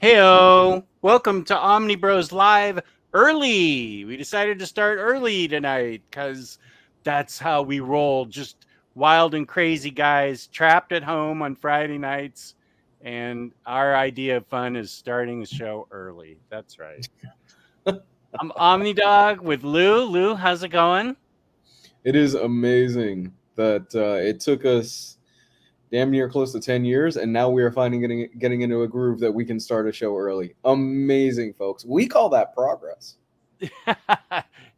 Heyo! Welcome to Omnibros Live early. We decided to start early tonight because that's how we roll. Just wild and crazy guys trapped at home on Friday nights. And our idea of fun is starting the show early. That's right. I'm Omnidog with Lou. Lou, how's it going? It is amazing that it took us damn near close to 10 years, and now we are finally getting into a groove that we can start a show early. Amazing, folks. We call that progress.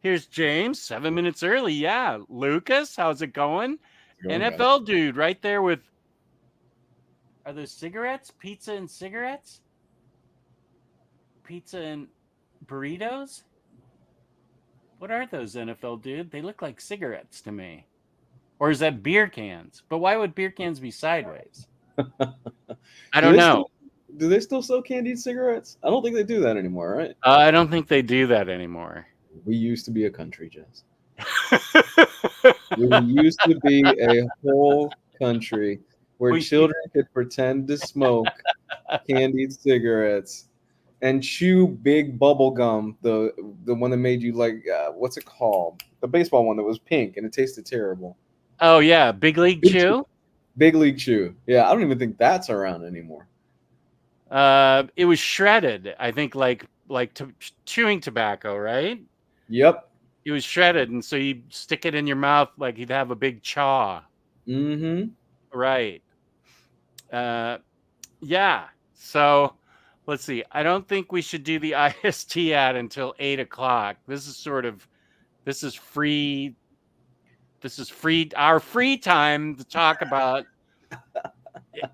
Here's James, 7 minutes early. Yeah. Lucas, how's it going? How's it going, guys? NFL dude right there with, are those cigarettes? Pizza and cigarettes? Pizza and burritos? What are those, NFL dude? They look like cigarettes to me. Or is that beer cans? But why would beer cans be sideways? I do don't they know. still do they still sell candied cigarettes? I don't think they do that anymore, right? I don't think they do that anymore. We used to be a country, Jess. We used to be a whole country where children could pretend to smoke candied cigarettes and chew big bubble gum, the one that made you like what's it called? The baseball one that was pink and it tasted terrible. Oh yeah, Big League Big Chew. Chew. Big League Chew. Yeah, I don't even think that's around anymore. It was shredded. I think like chewing tobacco, right? Yep. It was shredded, and so you stick it in your mouth like you'd have a big chaw. Mm-hmm. Right. Yeah. So let's see. I don't think we should do the IST ad until 8 o'clock. This is free. This is free. Our free time to talk about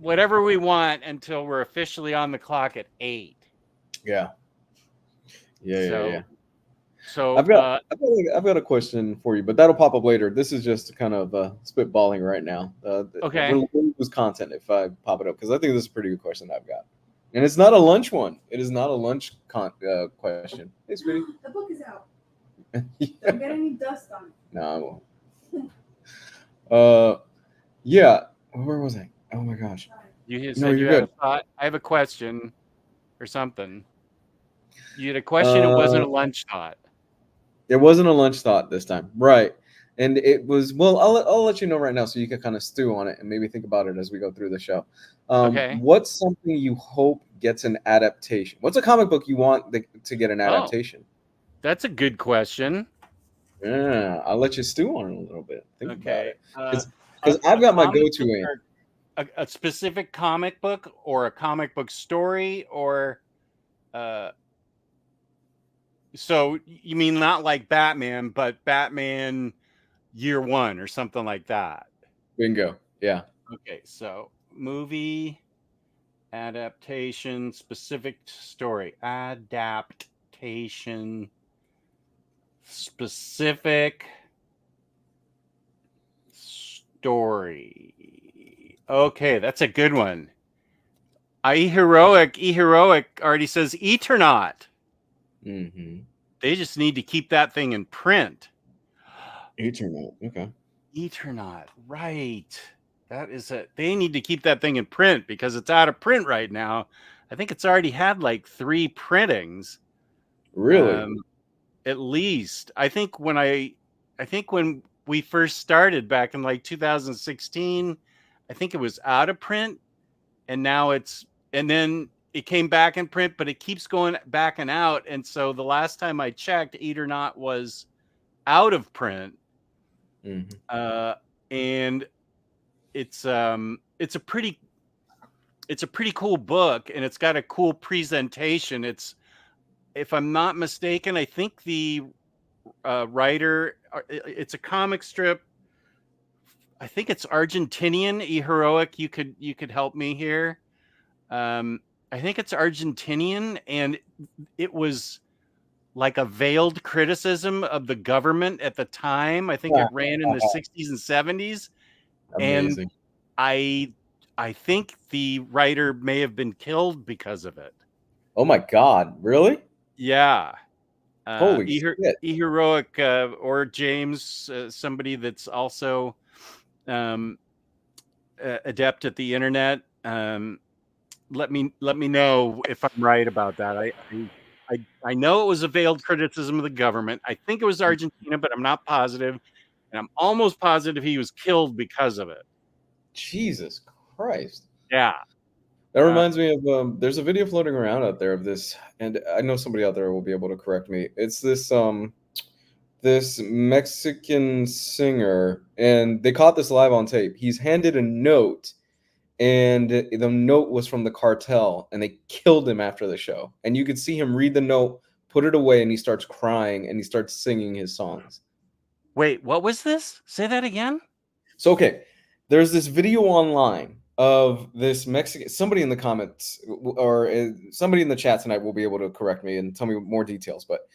whatever we want until we're officially on the clock at 8. Yeah. Yeah. So I've got a question for you, but that'll pop up later. This is just kind of spitballing right now. Okay. We'll lose content if I pop it up because I think this is a pretty good question I've got, and it's not a lunch one. It is not a lunch question. Hey, sweetie. The book is out. Yeah. Don't get any dust on it. No, I won't. Yeah. Where was I? Oh my gosh. You said you had a thought. I have a question or something. You had a question. It wasn't a lunch thought. It wasn't a lunch thought this time, right? And it was I'll let you know right now so you can kind of stew on it and maybe think about it as we go through the show. Okay. What's something you hope gets an adaptation? What's a comic book you want to get an adaptation? That's a good question. Yeah, I'll let you stew on it a little bit. Think about it. Because I've got my go-to in. A specific comic book or a comic book story or so you mean not like Batman, but Batman Year One or something like that? Bingo. Yeah. Okay, so movie adaptation, specific story, adaptation, specific story. Okay, that's a good one. E-Heroic already says Eternaut. Mm-hmm. They just need to keep that thing in print. Eternaut. Okay. Eternaut, right. They need to keep that thing in print because it's out of print right now. I think it's already had like 3 printings. Really? At least. I think when we first started back in like 2016, I think it was out of print, and then it came back in print, but it keeps going back and out. And so the last time I checked, Eternaut was out of print. Mm-hmm. And it's a pretty cool book, and it's got a cool presentation. If I'm not mistaken, I think the writer, it's a comic strip. I think it's Argentinian. E-Heroic, you could help me here. I think it's Argentinian, and it was like a veiled criticism of the government at the time. I think it ran in the 60s and 70s. Amazing. And I think the writer may have been killed because of it. Oh my God! Really? Yeah. Holy shit! E-Heroic or James, somebody that's also adept at the internet. let me know if I'm right about that. I know it was a veiled criticism of the government. I think it was Argentina, but I'm not positive. And I'm almost positive he was killed because of it. Jesus Christ. Yeah. That reminds me of there's a video floating around out there of this, and I know somebody out there will be able to correct me. It's this Mexican singer, and they caught this live on tape. He's handed a note, and the note was from the cartel, and they killed him after the show. And you could see him read the note, put it away, and he starts crying, and he starts singing his songs. Wait, what was this? Say that again? So, okay, there's this video online of this Mexican, somebody in the comments or somebody in the chat tonight will be able to correct me and tell me more details, but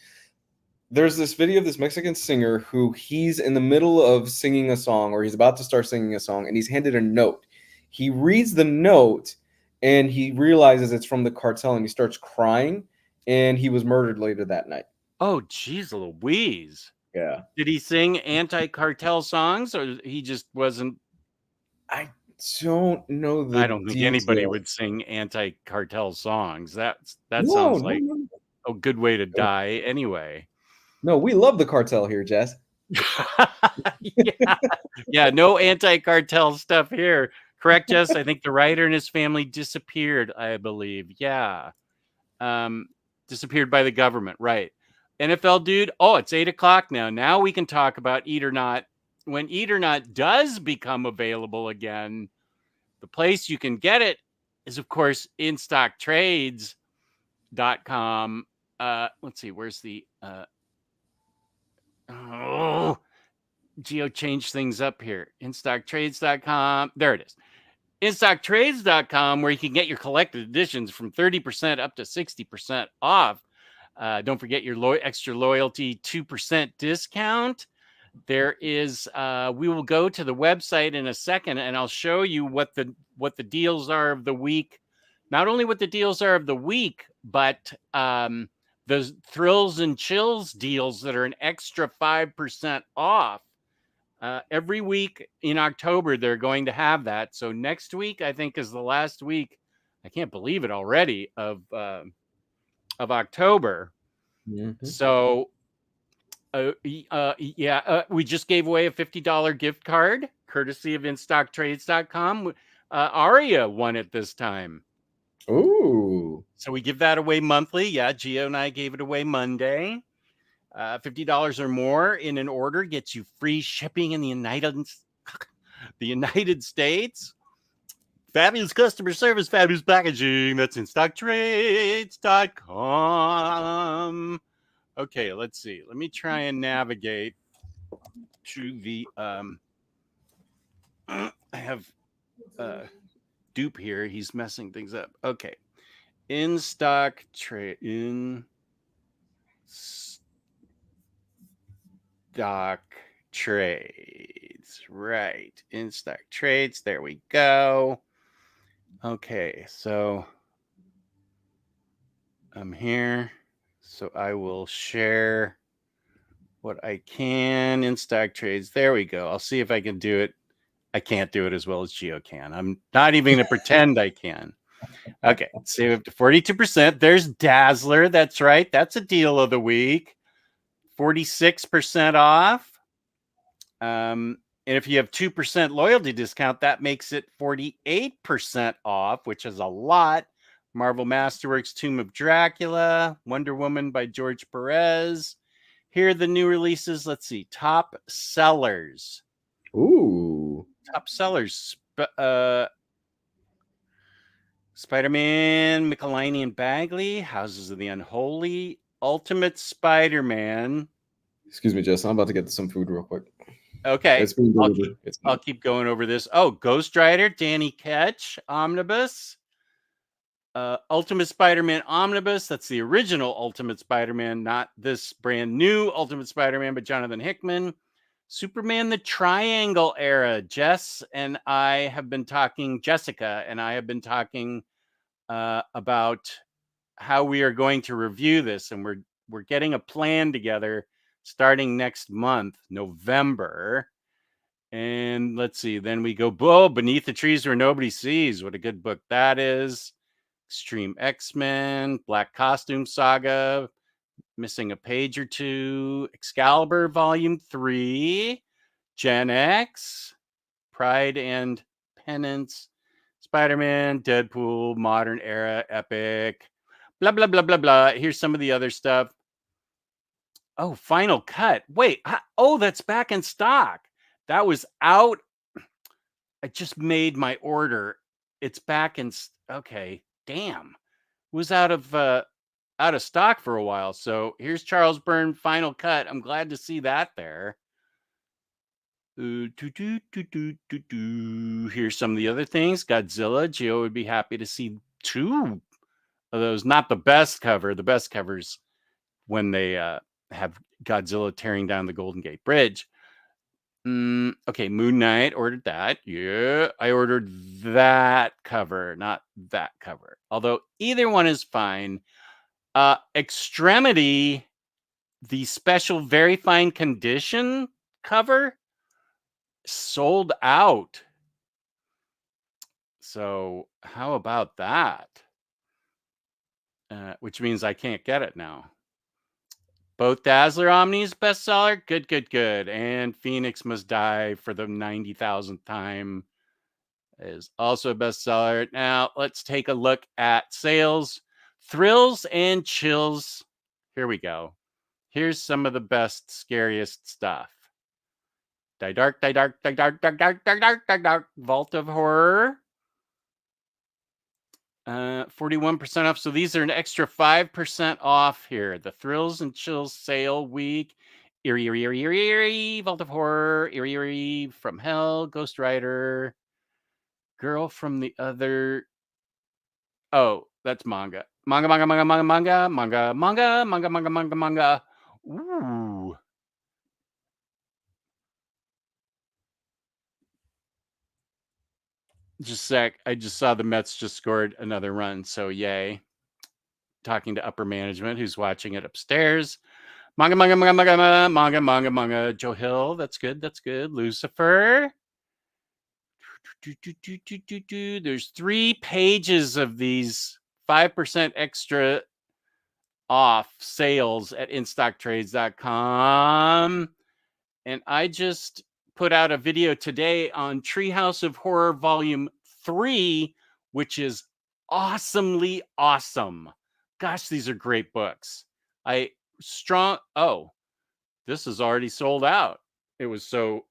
there's this video of this Mexican singer who he's in the middle of singing a song, or he's about to start singing a song, and he's handed a note. He reads the note and he realizes it's from the cartel, and he starts crying, and he was murdered later that night. Oh, geez, Louise. Yeah. Did he sing anti-cartel songs, or he just wasn't? I don't know the I don't think anybody details. would sing anti-cartel songs. That No, sounds no, like no. a good way to die anyway. No, we love the cartel here, Jess. Yeah, no anti-cartel stuff here. Correct, Jess? I think the writer and his family disappeared, I believe. Yeah. Disappeared by the government, right. NFL dude, oh, it's 8 o'clock now. Now we can talk about Eat or Not. When Eat or Not does become available again, the place you can get it is, of course, InStockTrades.com. Let's see, where's the Geo changed things up here. InStockTrades.com. There it is. InStockTrades.com, where you can get your collected editions from 30% up to 60% off. Don't forget your extra loyalty 2% discount. There is, we will go to the website in a second, and I'll show you what the deals are of the week. Not only what the deals are of the week, but those thrills and chills deals that are an extra 5% off. Every week in October, they're going to have that. So next week, I think, is the last week. I can't believe it already of October. Mm-hmm. So, we just gave away a $50 gift card courtesy of InStockTrades.com. Aria won it this time. Ooh. So we give that away monthly. Yeah, Gio and I gave it away Monday. $50 or more in an order gets you free shipping in the United States. Fabulous customer service, fabulous packaging. That's InStockTrades.com. Okay, let's see. Let me try and navigate to the I have Dupe here. He's messing things up. Okay. Stock Trades, right? In Stock Trades. There we go. Okay, so I'm here. So I will share what I can in Stock Trades. There we go. I'll see if I can do it. I can't do it as well as Geo can. I'm not even going to pretend I can. Okay, save up to 42%. There's Dazzler. That's right. That's a deal of the week. 46% off. And if you have 2% loyalty discount, that makes it 48% off, which is a lot. Marvel Masterworks Tomb of Dracula, Wonder Woman by George Perez. Here are the new releases. Let's see. Top sellers. Ooh. Top sellers. Spider-Man, Michelini and Bagley, Houses of the Unholy, Ultimate Spider-Man. Excuse me, Jess. I'm about to get some food real quick. Okay. I'll keep going over this. Oh, Ghost Rider, Danny Ketch, Omnibus. Ultimate Spider-Man Omnibus. That's the original Ultimate Spider-Man, not this brand new Ultimate Spider-Man, but Jonathan Hickman. Superman the Triangle Era. Jessica and I have been talking about how we are going to review this, and we're getting a plan together starting next month, November. And let's see, then we go Beneath the Trees Where Nobody Sees. What a good book that is. Extreme X-Men, Black Costume Saga, missing a page or two, Excalibur Volume 3, Gen X, Pride and Penance, Spider-Man, Deadpool, Modern Era, Epic, blah, blah, blah, blah, blah. Here's some of the other stuff. Oh, Final Cut. Wait. Oh, that's back in stock. That was out. I just made my order. It's back in. Okay. Damn. It was out of stock for a while. So here's Charles Byrne Final Cut. I'm glad to see that there. Here's some of the other things. Godzilla. Gio would be happy to see 2 of those. Not the best cover. The best covers when they have Godzilla tearing down the Golden Gate Bridge. Okay, Moon Knight, ordered that. Yeah, I ordered that cover, not that cover. Although either one is fine. Extremity, the special very fine condition cover, sold out. So how about that? Which means I can't get it now. Both Dazzler Omnis bestseller. Good, good, good. And Phoenix Must Die for the 90,000th time is also a bestseller. Now let's take a look at sales. Thrills and Chills. Here we go. Here's some of the best, scariest stuff. Die Dark, Die Dark, Die Dark, Die Dark, Die Dark, Die Dark, Vault of Horror. 41% off. So these are an extra 5% off here. The Thrills and Chills sale week. Eerie, Vault of Horror, Eerie from Hell, Ghost Rider, Girl from the Other. Oh, that's manga. Manga. Ooh. Just a sec. I just saw the Mets just scored another run. So yay. Talking to upper management who's watching it upstairs. Manga. Joe Hill. That's good. Lucifer. There's 3 pages of these 5% extra off sales at instocktrades.com. And I just put out a video today on Treehouse of Horror Volume 3, which is awesomely awesome. Gosh, these are great books. Oh, this is already sold out. It was so,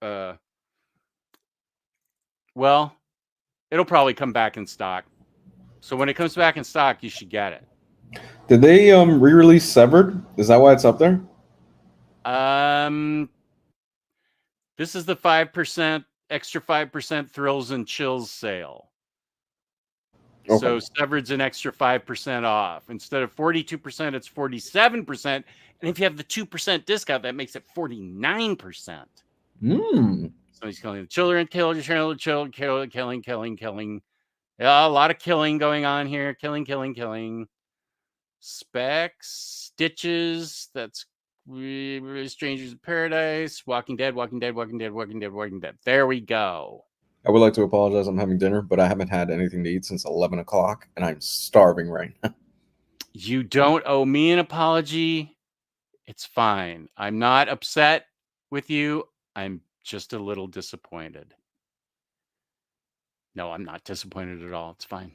well, it'll probably come back in stock. So when it comes back in stock, you should get it. Did they re-release Severed? Is that why it's up there? This is the 5% extra 5% Thrills and Chills sale. Okay. So Severed's an extra 5% off. Instead of 42%, it's 47%. And if you have the 2% discount, that makes it 49%. So he's killing the children, killing. Yeah, a lot of killing going on here. Killing. Specs, Stitches, that's Strangers in Paradise, Walking Dead. There we go. I would like to apologize. I'm having dinner, but I haven't had anything to eat since 11 o'clock, and I'm starving right now. You don't owe me an apology. It's fine. I'm not upset with you. I'm just a little disappointed. No, I'm not disappointed at all. It's fine.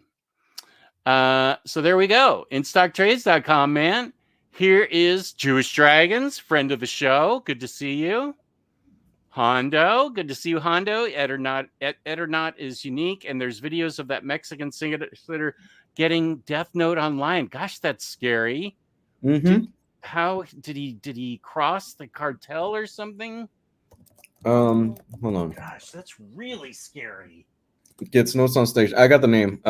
So there we go. InStockTrades.com, man. Here is Jewish Dragons, friend of the show. Good to see you. Hondo, good to see you, Hondo. Ed or Not is unique, and there's videos of that Mexican singer getting Death Note online. Gosh, that's scary. How did he cross the cartel or something? Hold on. Gosh, that's really scary. Gets notes on stage. I got the name.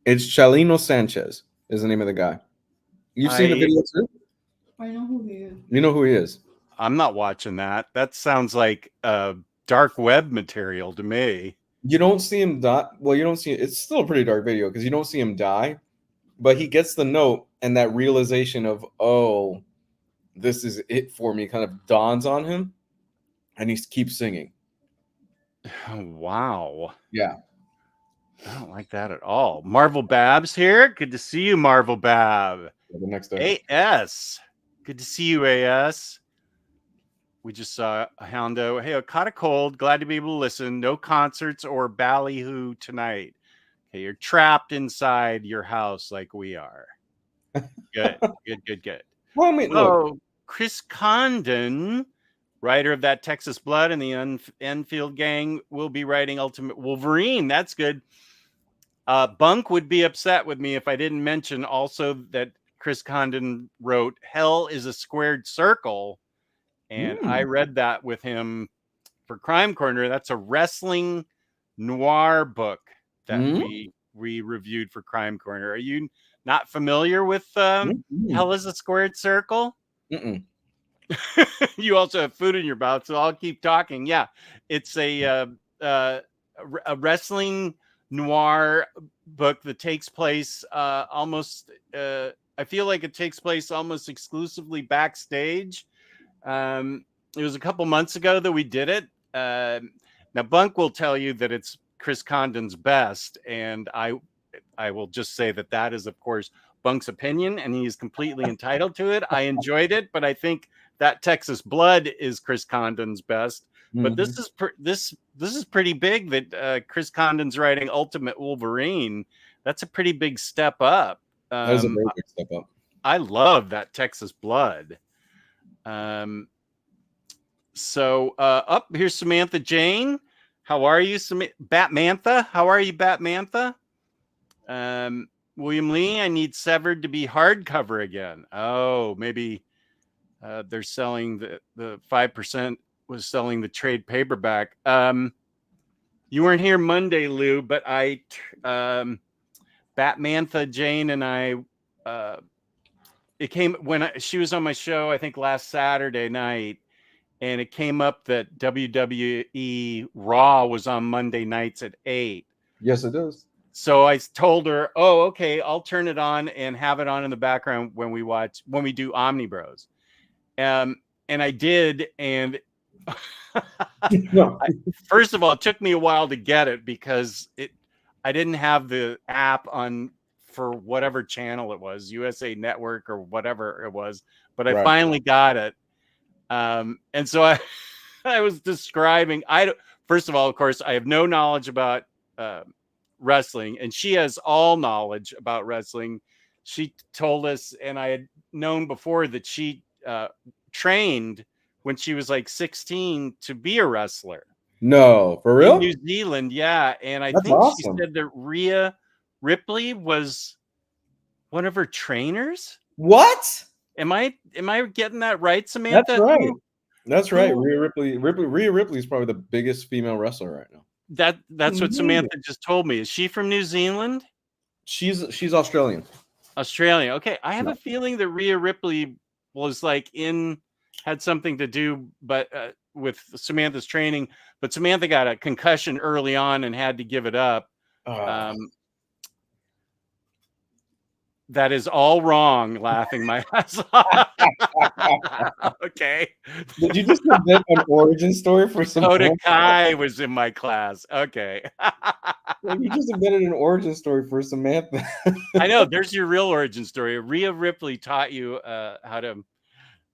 It's Chalino Sanchez is the name of the guy. You've seen the video too? I know who he is. You know who he is? I'm not watching that. That sounds like dark web material to me. You don't see him die. Well, you don't see it. It's still a pretty dark video because you don't see him die, but he gets the note and that realization of, oh, this is it for me kind of dawns on him, and he keeps singing. Wow. Yeah. I don't like that at all. Marvel Babs here. Good to see you, Marvel Bab. The next day. AS. Good to see you, AS. We just saw a Houndo. Hey, I caught a cold. Glad to be able to listen. No concerts or ballyhoo tonight. Okay, you're trapped inside your house like we are. Good. Well, I mean, look. Oh, Chris Condon, writer of that Texas Blood and the Enfield Gang, will be writing Ultimate Wolverine. That's good. Bunk would be upset with me if I didn't mention also that Chris Condon wrote Hell is a Squared Circle. And I read that with him for Crime Corner. That's a wrestling noir book that we reviewed for Crime Corner. Are you not familiar with Hell is a Squared Circle? You also have food in your mouth, so I'll keep talking. Yeah, it's a wrestling noir book that takes place almost. I feel like it takes place almost exclusively backstage. It was a couple months ago that we did it. Now, Bunk will tell you that it's Chris Condon's best, and I will just say that is, of course, Bunk's opinion, and he's completely entitled to it. I enjoyed it, but I think that Texas Blood is Chris Condon's best. But this is pretty big that Chris Condon's writing Ultimate Wolverine. That's a pretty big step up. That is a very big step up. I love that Texas Blood. So up here's Samantha Jane. How are you, Batmantha? How are you, Batmantha? William Lee, I need Severed to be hardcover again. Oh, maybe they're selling the 5% was selling the trade paperback. You weren't here Monday, Lou, but Batmantha Jane and I it came when she was on my show, I think last Saturday night, and it came up that WWE Raw was on Monday nights at 8. Yes, it does. So I told her, "Oh, okay, I'll turn it on and have it on in the background when we do Omnibros." And I did, and first of all, it took me a while to get it because I didn't have the app on for whatever channel it was, USA Network or whatever it was, but I finally got it. And so I was describing, first of all, of course, I have no knowledge about wrestling, and she has all knowledge about wrestling. She told us, and I had known before that she trained when she was like 16 to be a wrestler. No, for real? In New Zealand, yeah. And I think she said that Rhea Ripley was one of her trainers. What? Am I getting that right, Samantha? That's right. That's right. Rhea Ripley is probably the biggest female wrestler right now. That's what Samantha just told me. Is she from New Zealand? She's Australian. Australian. Okay. I have a feeling that Rhea Ripley was like had something to do with Samantha's training, but Samantha got a concussion early on and had to give it up. That is all wrong. Laughing my ass off. Okay. Did you just invent an origin story for Samantha? Dakota Kai was in my class. Okay. You just invented an origin story for Samantha. I know. There's your real origin story. Rhea Ripley taught you how to.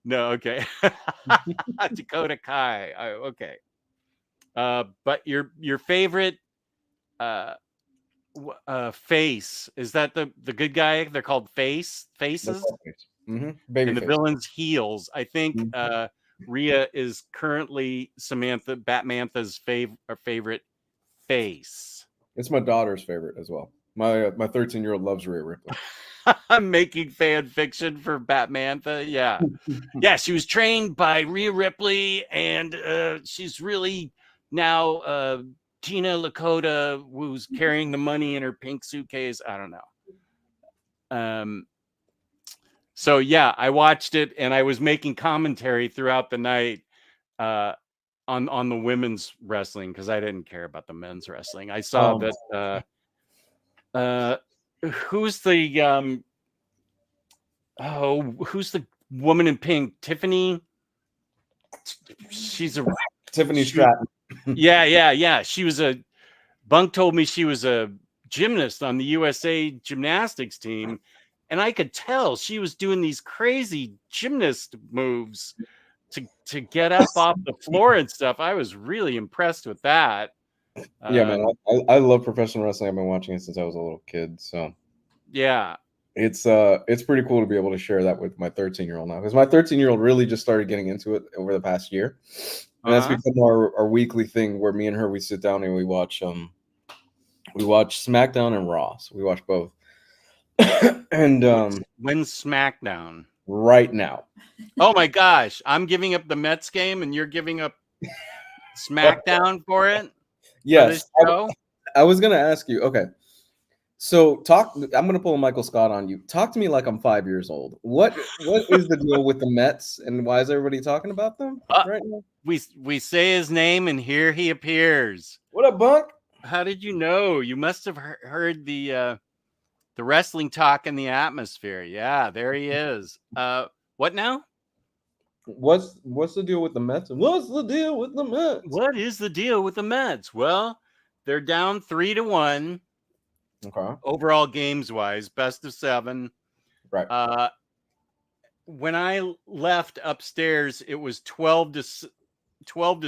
No, okay. Dakota Kai. Okay. But your favorite face, is that the good guy? They're called faces. Mm-hmm. And the villain's heels. I think Rhea is currently Batmantha's favorite face. It's my daughter's favorite as well. My 13-year-old loves Rhea Ripley. I'm making fan fiction for Batmantha. Yeah. Yeah, she was trained by Rhea Ripley, and she's really now Tina Lakota, who's carrying the money in her pink suitcase. I don't know. So yeah, I watched it, and I was making commentary throughout the night on the women's wrestling because I didn't care about the men's wrestling. I saw that who's the woman in pink? Tiffany. She's Tiffany Stratton. Yeah. Bunk told me she was a gymnast on the USA gymnastics team, and I could tell she was doing these crazy gymnast moves to get up off the floor and stuff. I was really impressed with that. Yeah, man, I love professional wrestling. I've been watching it since I was a little kid. So yeah, it's pretty cool to be able to share that with my 13-year-old now, because my 13-year-old really just started getting into it over the past year, and that's become our weekly thing where me and her, we sit down and we watch SmackDown and Raw. So we watch both. And when's SmackDown? Right now. Oh my gosh, I'm giving up the Mets game and you're giving up SmackDown for it? Yes. For this show? I was gonna ask you, okay. So I'm gonna pull a Michael Scott on you. Talk to me like I'm 5 years old. What is the deal with the Mets, and why is everybody talking about them right now? We say his name and here he appears. What up, Bunk? How did you know? You must have heard the wrestling talk in the atmosphere. Yeah, there he is. What now? What's the deal with the Mets? What's the deal with the Mets? What is the deal with the Mets? Well, they're down 3-1. Okay. Overall games wise, best of 7. Right. When I left upstairs, it was 12 to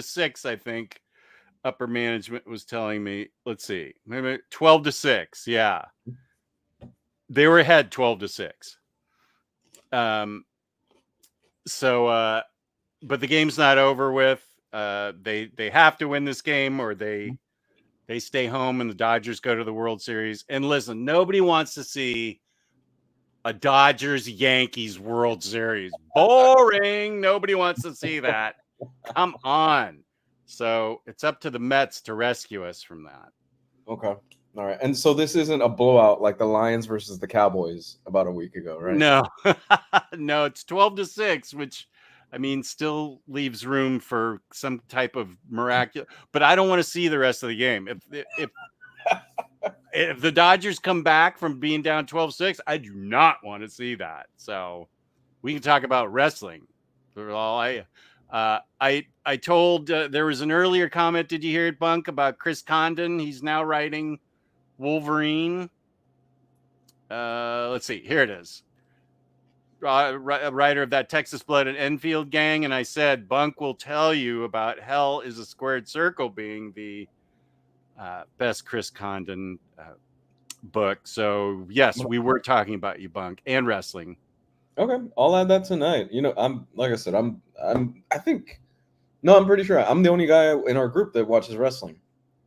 6, I think. Upper management was telling me. Let's see, maybe 12 to 6. Yeah, they were ahead 12 to 6. So, but the game's not over with. They have to win this game, or they stay home and the Dodgers go to the World Series. And listen, nobody wants to see a Dodgers-Yankees World Series. Boring. Nobody wants to see that. Come on. So it's up to the Mets to rescue us from that. Okay. All right. And so this isn't a blowout like the Lions versus the Cowboys about a week ago, right? No. No, it's 12 to 6, which, I mean, still leaves room for some type of miraculous. But I don't want to see the rest of the game. If the Dodgers come back from being down 12-6, I do not want to see that. So we can talk about wrestling. I told there was an earlier comment. Did you hear it, Bunk, about Chris Condon? He's now writing Wolverine. Let's see. Here it is. A writer of that Texas Blood and Enfield gang. And I said, Bunk will tell you about Hell is a Squared Circle being the best Chris Condon book. So yes, we were talking about you, Bunk, and wrestling. Okay, I'll add that tonight. You know, I'm pretty sure I'm the only guy in our group that watches wrestling.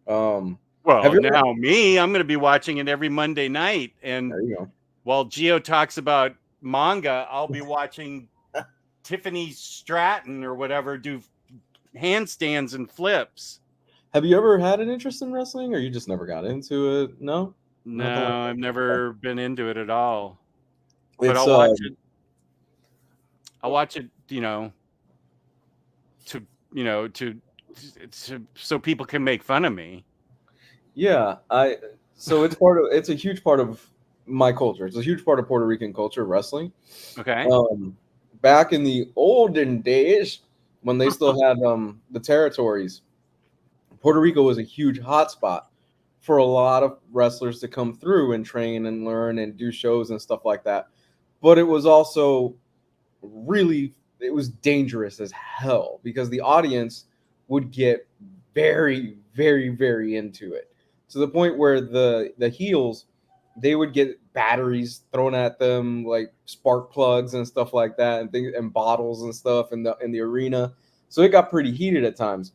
Well, now me, I'm going to be watching it every Monday night. And there you go. While Gio talks about manga, I'll be watching Tiffany Stratton or whatever do handstands and flips. Have you ever had an interest in wrestling, or you just never got into it? No, I've never been into it at all. But I'll watch it. I'll watch it, so people can make fun of me. Yeah, it's a huge part of my culture. It's a huge part of Puerto Rican culture, wrestling. Okay. Back in the olden days, when they still had the territories, Puerto Rico was a huge hotspot for a lot of wrestlers to come through and train and learn and do shows and stuff like that. But it was also it was dangerous as hell, because the audience would get very, very, very into it, to the point where the heels, they would get batteries thrown at them, like spark plugs and stuff like that, and things and bottles and stuff in the arena. So it got pretty heated at times.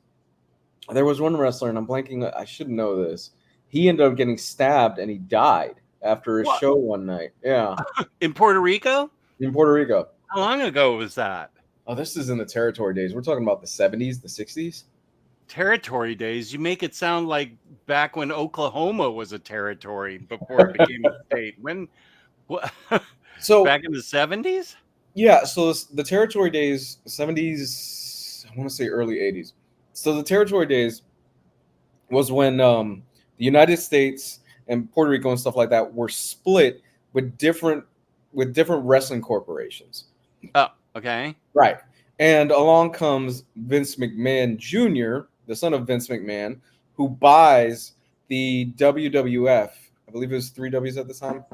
There was one wrestler, and I'm blanking, I should know this. He ended up getting stabbed and he died after a show one night. Yeah. In Puerto Rico? In Puerto Rico. How long ago was that? Oh, this is in the territory days. We're talking about the 70s, the 60s. Territory days? You make it sound like back when Oklahoma was a territory before it became a state. When? So back in the 70s? Yeah. So the territory days, 70s, I want to say early 80s. So the territory days was when the United States and Puerto Rico and stuff like that were split with different wrestling corporations. Oh, okay. Right. And along comes Vince McMahon Jr., the son of Vince McMahon, who buys the WWF I believe it was 3 W's at the time.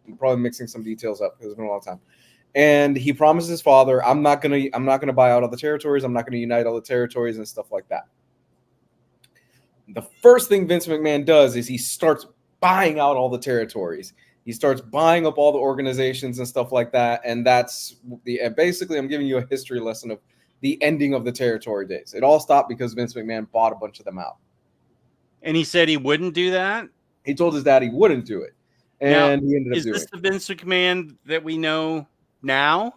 I'm probably mixing some details up because it's been a long time. And he promised his father, I'm not gonna buy out all the territories. I'm not gonna unite all the territories and stuff like that. The first thing Vince McMahon does is he starts buying out all the territories. He starts buying up all the organizations and stuff like that. And that's basically, I'm giving you a history lesson of the ending of the territory days. It all stopped because Vince McMahon bought a bunch of them out. And he said he wouldn't do that? He told his dad he wouldn't do it. And he ended up doing it. Is this the Vince McMahon that we know now?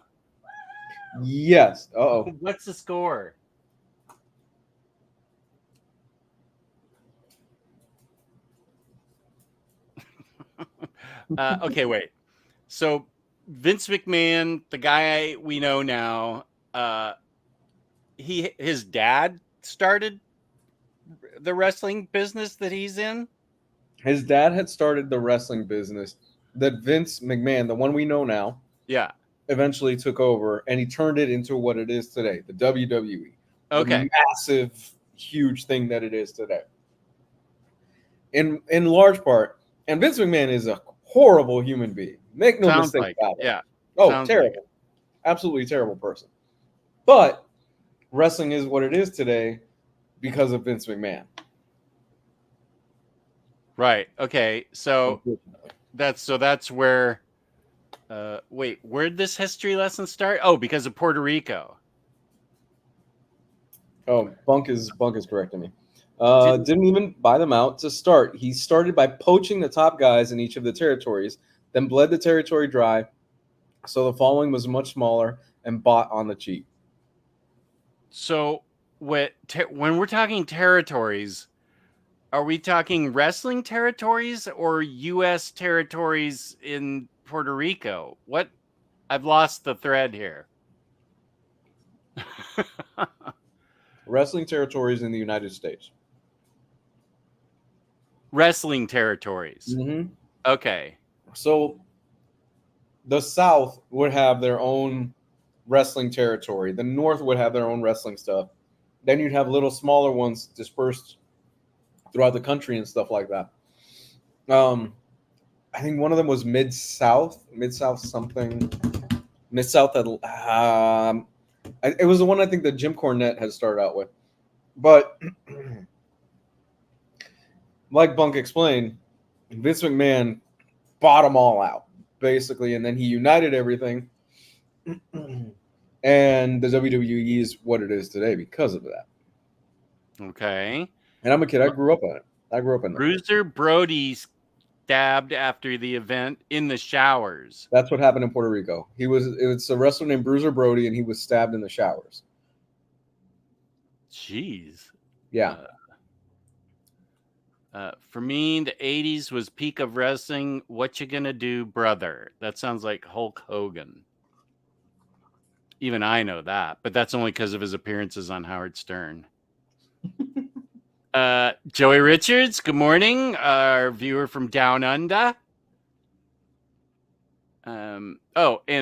Yes. Uh-oh. What's the score? Okay, wait. So Vince McMahon, the guy we know now, his dad started the wrestling business that he's in. His dad had started the wrestling business that Vince McMahon, the one we know now, eventually took over, and he turned it into what it is today, the WWE. Okay. The massive, huge thing that it is today. In large part, and Vince McMahon is a horrible human being. Make no mistake about it. Yeah. Oh, terrible. Absolutely terrible person. But wrestling is what it is today because of Vince McMahon. Right. Okay. So that's where wait, where'd this history lesson start? Oh, because of Puerto Rico. Oh, Bunk is correcting me. Didn't even buy them out to start. He started by poaching the top guys in each of the territories, then bled the territory dry, so the following was much smaller and bought on the cheap. So when we're talking territories, are we talking wrestling territories or U.S. territories in Puerto Rico? What? I've lost the thread here. Wrestling territories in the United States. Wrestling territories. Mm-hmm. Okay. So the South would have their own wrestling territory. The North would have their own wrestling stuff. Then you'd have little smaller ones dispersed throughout the country and stuff like that. I think one of them was Mid-South something. Mid-South had, it was the one I think that Jim Cornette had started out with. But like Bunk explained, Vince McMahon bought them all out, basically, and then he united everything. And the WWE is what it is today because of that. Okay. And I'm a kid. I grew up on it. I grew up in it. Bruiser Brody stabbed after the event in the showers. That's what happened in Puerto Rico. It's a wrestler named Bruiser Brody, and he was stabbed in the showers. Jeez. Yeah. For me, the 80s was peak of wrestling. What you gonna do, brother? That sounds like Hulk Hogan. Even I know that, but that's only because of his appearances on Howard Stern. Joey Richards, good morning. Our viewer from Down Under. And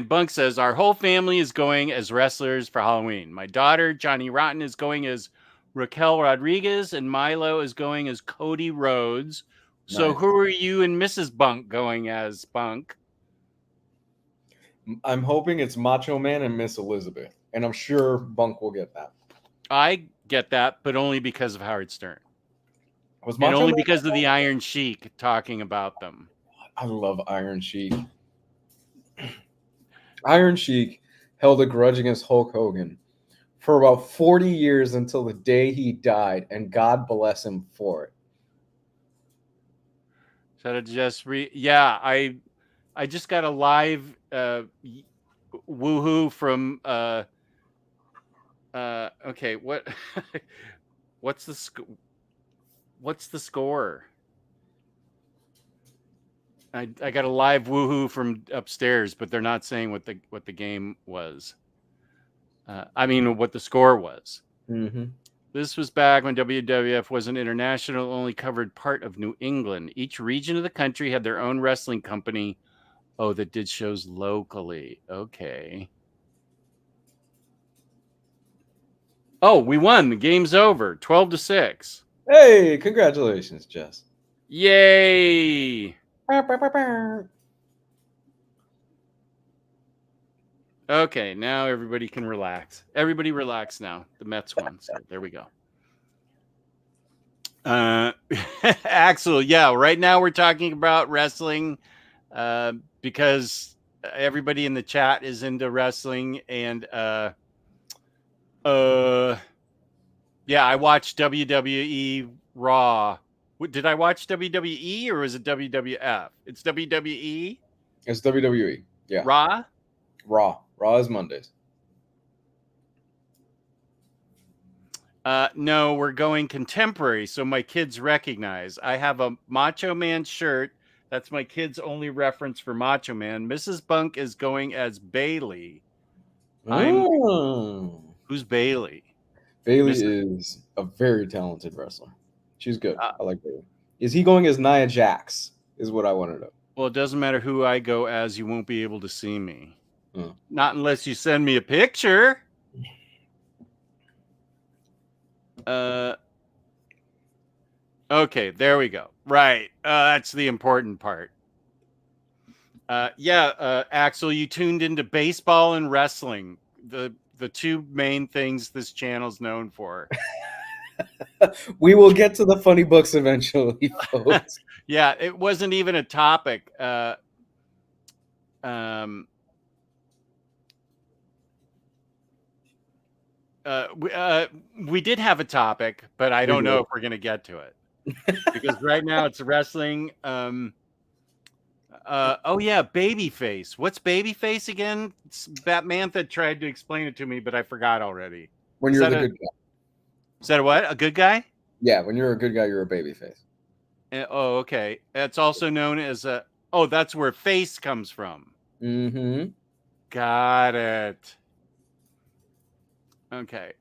Bunk says, our whole family is going as wrestlers for Halloween. My daughter, Johnny Rotten, is going as Raquel Rodriguez, and Milo is going as Cody Rhodes. So Nice. who are you and Mrs. Bunk going as, Bunk? I'm hoping it's Macho Man and Miss Elizabeth, and I'm sure Bunk will get that. I get that, but only because of Howard Stern. Was and only because of the Iron Sheik talking about them. I love Iron Sheik. Iron Sheik held a grudge against Hulk Hogan for about 40 years until the day he died, and God bless him for it. Should I just I just got a live woohoo from okay, what's the score? I got a live woohoo from upstairs, but they're not saying what the game was. What the score was. Mm-hmm. This was back when WWF wasn't international, only covered part of New England. Each region of the country had their own wrestling company. Oh, that did shows locally. Okay. Oh, we won. The game's over. 12-6. Hey, congratulations, Jess. Yay. Okay, now everybody can relax. Everybody relax now. The Mets won. So there we go. Axel, yeah, right now we're talking about wrestling because everybody in the chat is into wrestling, and yeah, I watched WWE Raw. Did I watch WWE or was it WWF? It's WWE. It's WWE. Yeah. Raw. Raw is Mondays. No, we're going contemporary, so my kids recognize. I have a Macho Man shirt. That's my kid's only reference for Macho Man. Mrs. Bunk is going as Bailey. Who's Bailey? Bailey is a very talented wrestler. She's good. I like Bailey. Is he going as Nia Jax? Is what I want to know. Well, it doesn't matter who I go as. You won't be able to see me. Not unless you send me a picture. Okay, there we go. Right. That's the important part. Yeah, Axel, you tuned into baseball and wrestling. The two main things this channel's known for. We will get to the funny books eventually, folks. Yeah, it wasn't even a topic. We did have a topic, but I don't know if we're going to get to it because right now it's wrestling. Oh yeah, Babyface. What's Babyface again? Batmantha tried to explain it to me, but I forgot already. When you're the good guy. Is that what? A good guy? Yeah, when you're a good guy, you're a babyface. Oh, okay. It's also known as a. Oh, that's where face comes from. Mm-hmm. Got it. Okay.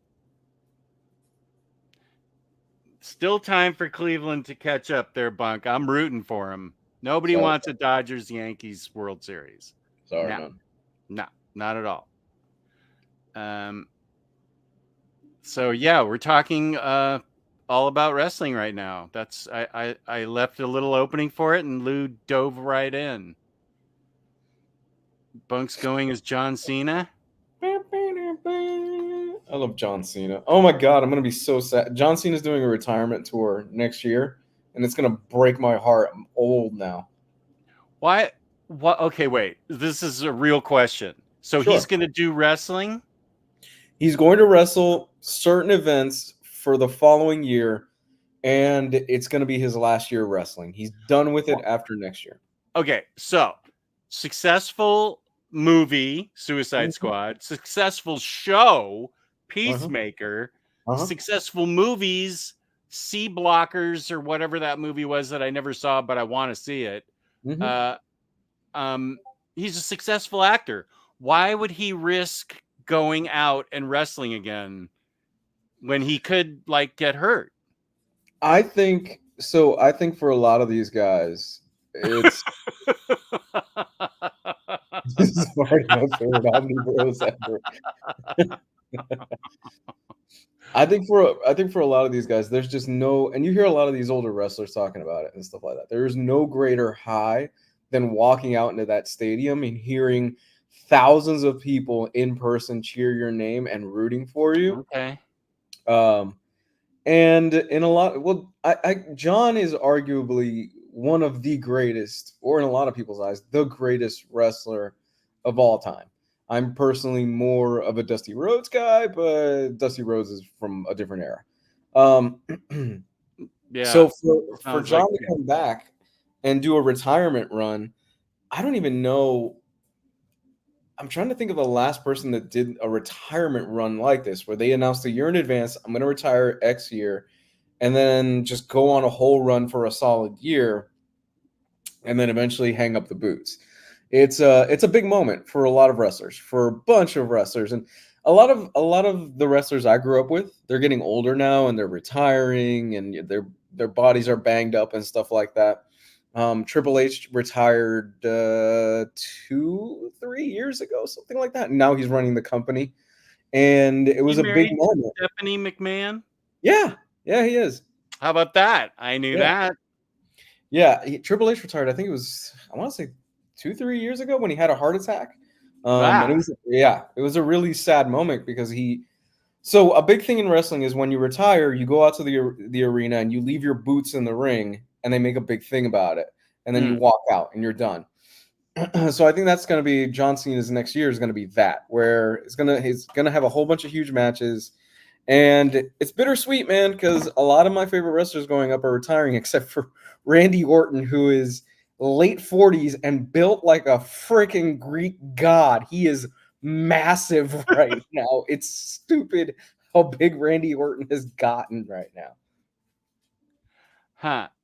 Still time for Cleveland to catch up there, Bunk. I'm rooting for him. Nobody wants a Dodgers-Yankees World Series. Sorry, man. No, not at all. So yeah, we're talking all about wrestling right now. That's I left a little opening for it, and Lou dove right in. Bunk's going as John Cena. I love John Cena. Oh my God, I'm gonna be so sad. John Cena's doing a retirement tour next year, and it's gonna break my heart. I'm old now. Why? What? Okay, wait. This is a real question. So he's going to do wrestling? He's going to wrestle certain events for the following year, and it's going to be his last year wrestling. He's done with it after next year. Okay, so successful movie, Suicide Squad, successful show, Peacemaker, successful movies, C Blockers, or whatever that movie was that I never saw, but I want to see it. He's a successful actor. Why would he risk going out and wrestling again when he could like get hurt? I think so. I think for a lot of these guys, it's this is part of my favorite Omnibros ever. I think for a lot of these guys, there's just no, and you hear a lot of these older wrestlers talking about it and stuff like that. There's no greater high than walking out into that stadium and hearing thousands of people in person cheer your name and rooting for you. Okay. And in a lot, well, John is arguably one of the greatest, or in a lot of people's eyes, the greatest wrestler of all time. I'm personally more of a Dusty Rhodes guy, but Dusty Rhodes is from a different era. Yeah. So for John to come back and do a retirement run, I don't even know. I'm trying to think of the last person that did a retirement run like this, where they announced a year in advance, I'm going to retire X year, and then just go on a whole run for a solid year, and then eventually hang up the boots. It's a big moment for a lot of wrestlers, for a bunch of wrestlers, and a lot of the wrestlers I grew up with, they're getting older now and they're retiring, and their bodies are banged up and stuff like that. Triple H retired 2-3 years ago, something like that. And now he's running the company, and it was a big moment. Stephanie McMahon. Yeah, he is. How about that? I knew that. Yeah, Triple H retired. I think it was, I want to say 2-3 years ago when he had a heart attack. And it was, it was a really sad moment because so a big thing in wrestling is when you retire, you go out to the arena and you leave your boots in the ring, and they make a big thing about it, and then you walk out and you're done. So I think that's going to be John Cena's next year is going to be that, where he's gonna have a whole bunch of huge matches, and it's bittersweet, man, because a lot of my favorite wrestlers going up are retiring, except for Randy Orton, who is late 40s and built like a freaking Greek god. He is massive right now. It's stupid how big Randy Orton has gotten right now.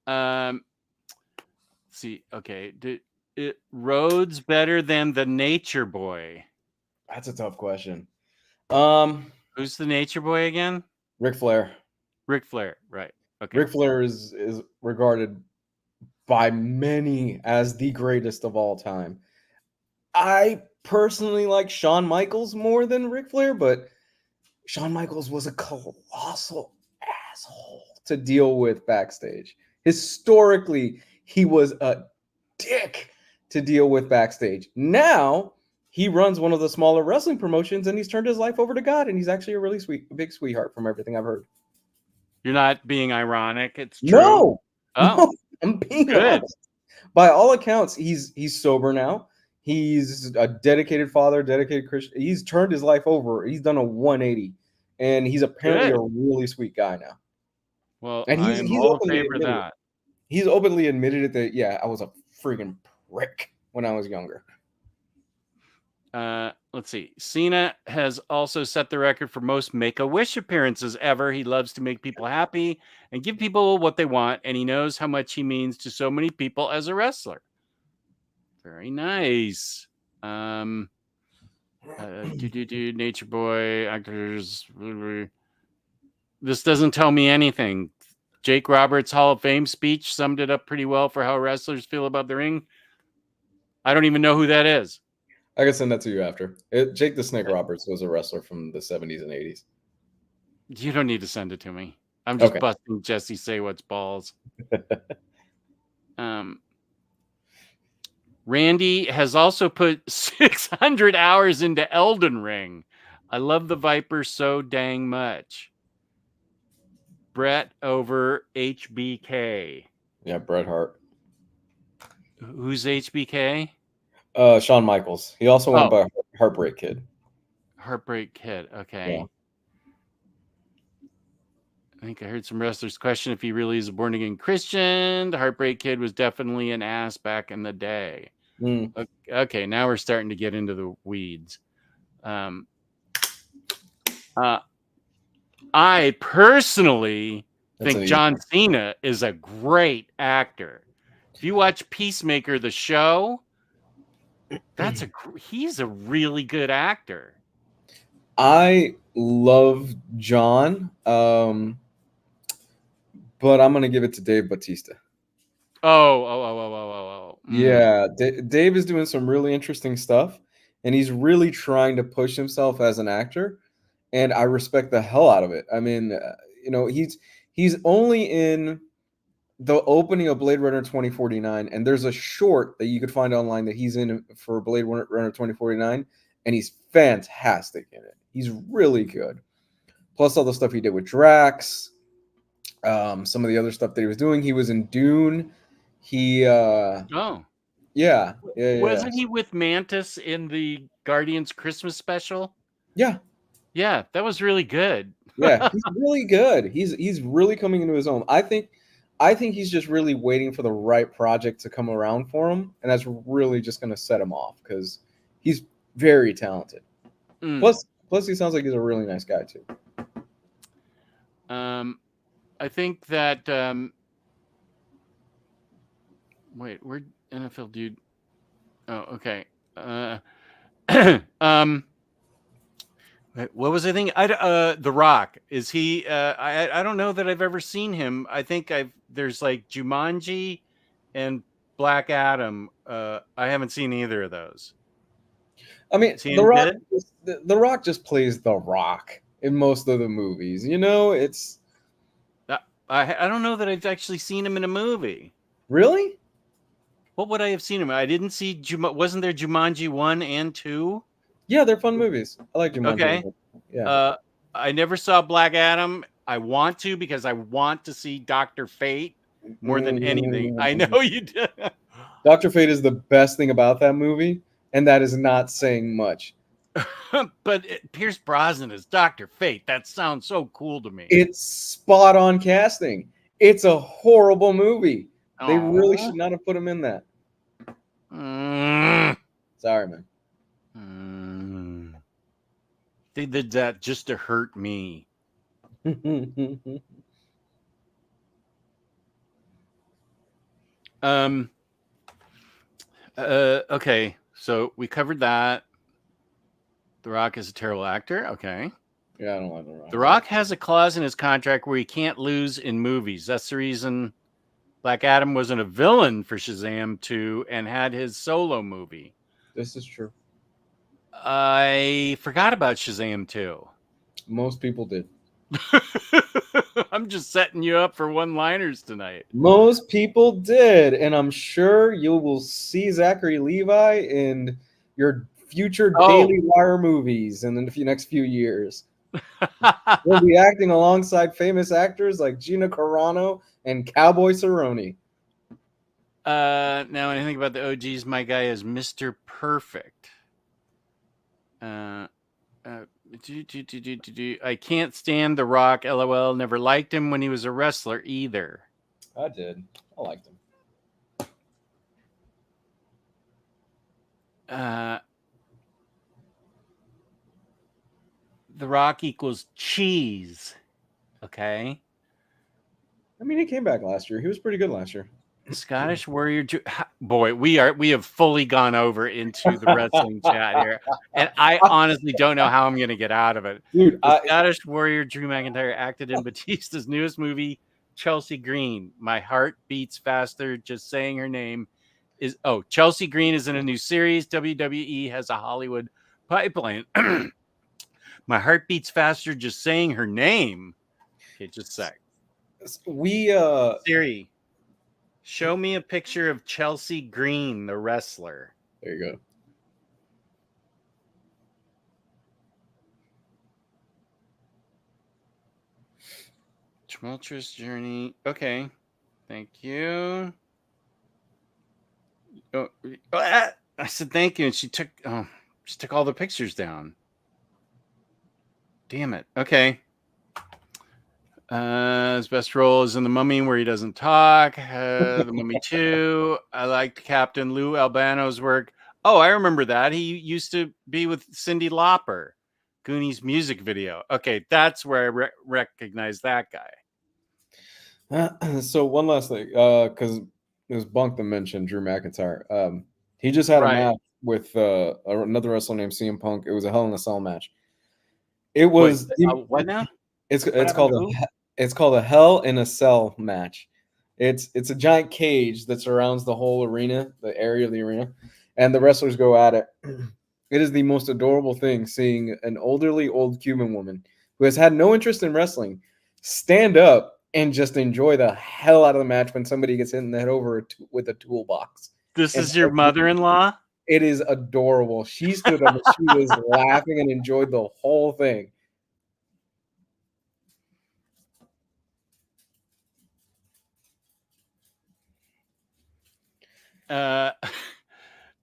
Let's see. Okay. Rhodes better than the Nature Boy? That's a tough question. Who's the Nature Boy again? Ric Flair. Ric Flair, right. Okay. Ric Flair is regarded by many as the greatest of all time. I personally like Shawn Michaels more than Ric Flair, but Shawn Michaels was a colossal asshole to deal with backstage. Historically, he was a dick to deal with backstage. Now, he runs one of the smaller wrestling promotions, and he's turned his life over to God, and he's actually a really big sweetheart from everything I've heard. You're not being ironic. It's true. No, no, I'm being honest. By all accounts, he's sober now. He's a dedicated father, dedicated Christian. He's turned his life over. He's done a 180, and he's apparently a really sweet guy now. Well, and he's all in favor of that. He's openly admitted it that, yeah, I was a freaking prick when I was younger. Let's see. Cena has also set the record for most Make-A-Wish appearances ever. He loves to make people happy and give people what they want, and he knows how much he means to so many people as a wrestler. Very nice. Nature Boy, actors. This doesn't tell me anything. Jake Roberts' Hall of Fame speech summed it up pretty well for how wrestlers feel about the ring. I don't even know who that is. I can send that to you after. Jake the Snake Roberts was a wrestler from the 70s and 80s. You don't need to send it to me. I'm just busting Jesse Say What's balls. Randy has also put 600 hours into Elden Ring. I love the Viper so dang much. Bret over HBK. Yeah, Bret Hart. Who's HBK? Shawn Michaels. He also went by Heartbreak Kid. Heartbreak Kid. Okay. Yeah. I think I heard some wrestlers question if he really is a born-again Christian. The Heartbreak Kid was definitely an ass back in the day. Okay, now we're starting to get into the weeds. I personally think John Cena is a great actor. If you watch Peacemaker, the show, he's a really good actor. I love John, but I'm gonna give it to Dave Bautista. Yeah, Dave is doing some really interesting stuff, and he's really trying to push himself as an actor, and I respect the hell out of it. I mean, he's only in the opening of Blade Runner 2049, and there's a short that you could find online that he's in for Blade Runner 2049, and he's fantastic in it. He's really good. Plus all the stuff he did with Drax, some of the other stuff that he was doing. He was in Dune. Wasn't he with Mantis in the Guardians Christmas special? Yeah, that was really good. Yeah, he's really good. He's really coming into his own. I think he's just really waiting for the right project to come around for him, and that's really just going to set him off because he's very talented. Plus he sounds like he's a really nice guy too. I think that wait, where'd NFL dude? Oh, okay. What was I thinking? The Rock. Is he? I don't know that I've ever seen him. I think there's like Jumanji and Black Adam. I haven't seen either of those. I mean, The Rock just plays The Rock in most of the movies. You know, it's. I don't know that I've actually seen him in a movie. Really? What would I have seen him? I didn't see wasn't there Jumanji 1 and 2? Yeah, they're fun movies. I like Jumanji. Okay. Yeah. I never saw Black Adam. I want to because I want to see Dr. Fate more than anything. I know you did. Dr. Fate is the best thing about that movie, and that is not saying much. But Pierce Brosnan is Dr. Fate. That sounds so cool to me. It's spot on casting. It's a horrible movie. They really should not have put him in that. Sorry, man. They did that just to hurt me. Okay, so we covered that. The Rock is a terrible actor. Okay. Yeah, I don't like The Rock. The Rock has a clause in his contract where he can't lose in movies. That's the reason Black Adam wasn't a villain for Shazam 2 and had his solo movie. This is true. I forgot about Shazam 2. Most people did. I'm just setting you up for one-liners tonight. Most people did, and I'm sure you will see Zachary Levi in your future Daily Wire movies in the next few years. We'll be acting alongside famous actors like Gina Carano and Cowboy Cerrone. Now, when I think about the OGs, my guy is Mr. Perfect. I can't stand The Rock. LOL. Never liked him when he was a wrestler either. I did. I liked him. The Rock equals cheese. Okay. I mean, he came back last year. He was pretty good last year. Scottish Warrior. Boy, we have fully gone over into the wrestling chat here, and I honestly don't know how I'm going to get out of it. Dude, Scottish Warrior Drew McIntyre acted in Batista's newest movie, Chelsea Green. My heart beats faster just saying her name. Chelsea Green is in a new series. WWE has a Hollywood pipeline. My heart beats faster just saying her name. Okay, just a sec. Siri, show me a picture of Chelsea Green, the wrestler. There you go. Tumultuous Journey. Okay. Thank you. I said thank you, and she took all the pictures down. Damn it. Okay. His best role is in The Mummy, where he doesn't talk. The Mummy 2. I liked Captain Lou Albano's work. Oh, I remember that. He used to be with Cyndi Lauper. Goonies music video. Okay, that's where I recognize that guy. So one last thing, because it was Bunk that mentioned Drew McIntyre. He just had a match with another wrestler named CM Punk. It was a Hell in a Cell match. It was what now? It's called a Hell in a Cell match. It's a giant cage that surrounds the whole arena, the area of the arena, and the wrestlers go at it. It is the most adorable thing seeing an old Cuban woman who has had no interest in wrestling stand up and just enjoy the hell out of the match when somebody gets hit in the head over with a toolbox. This is your mother-in-law? It is adorable. She stood up and she was laughing and enjoyed the whole thing.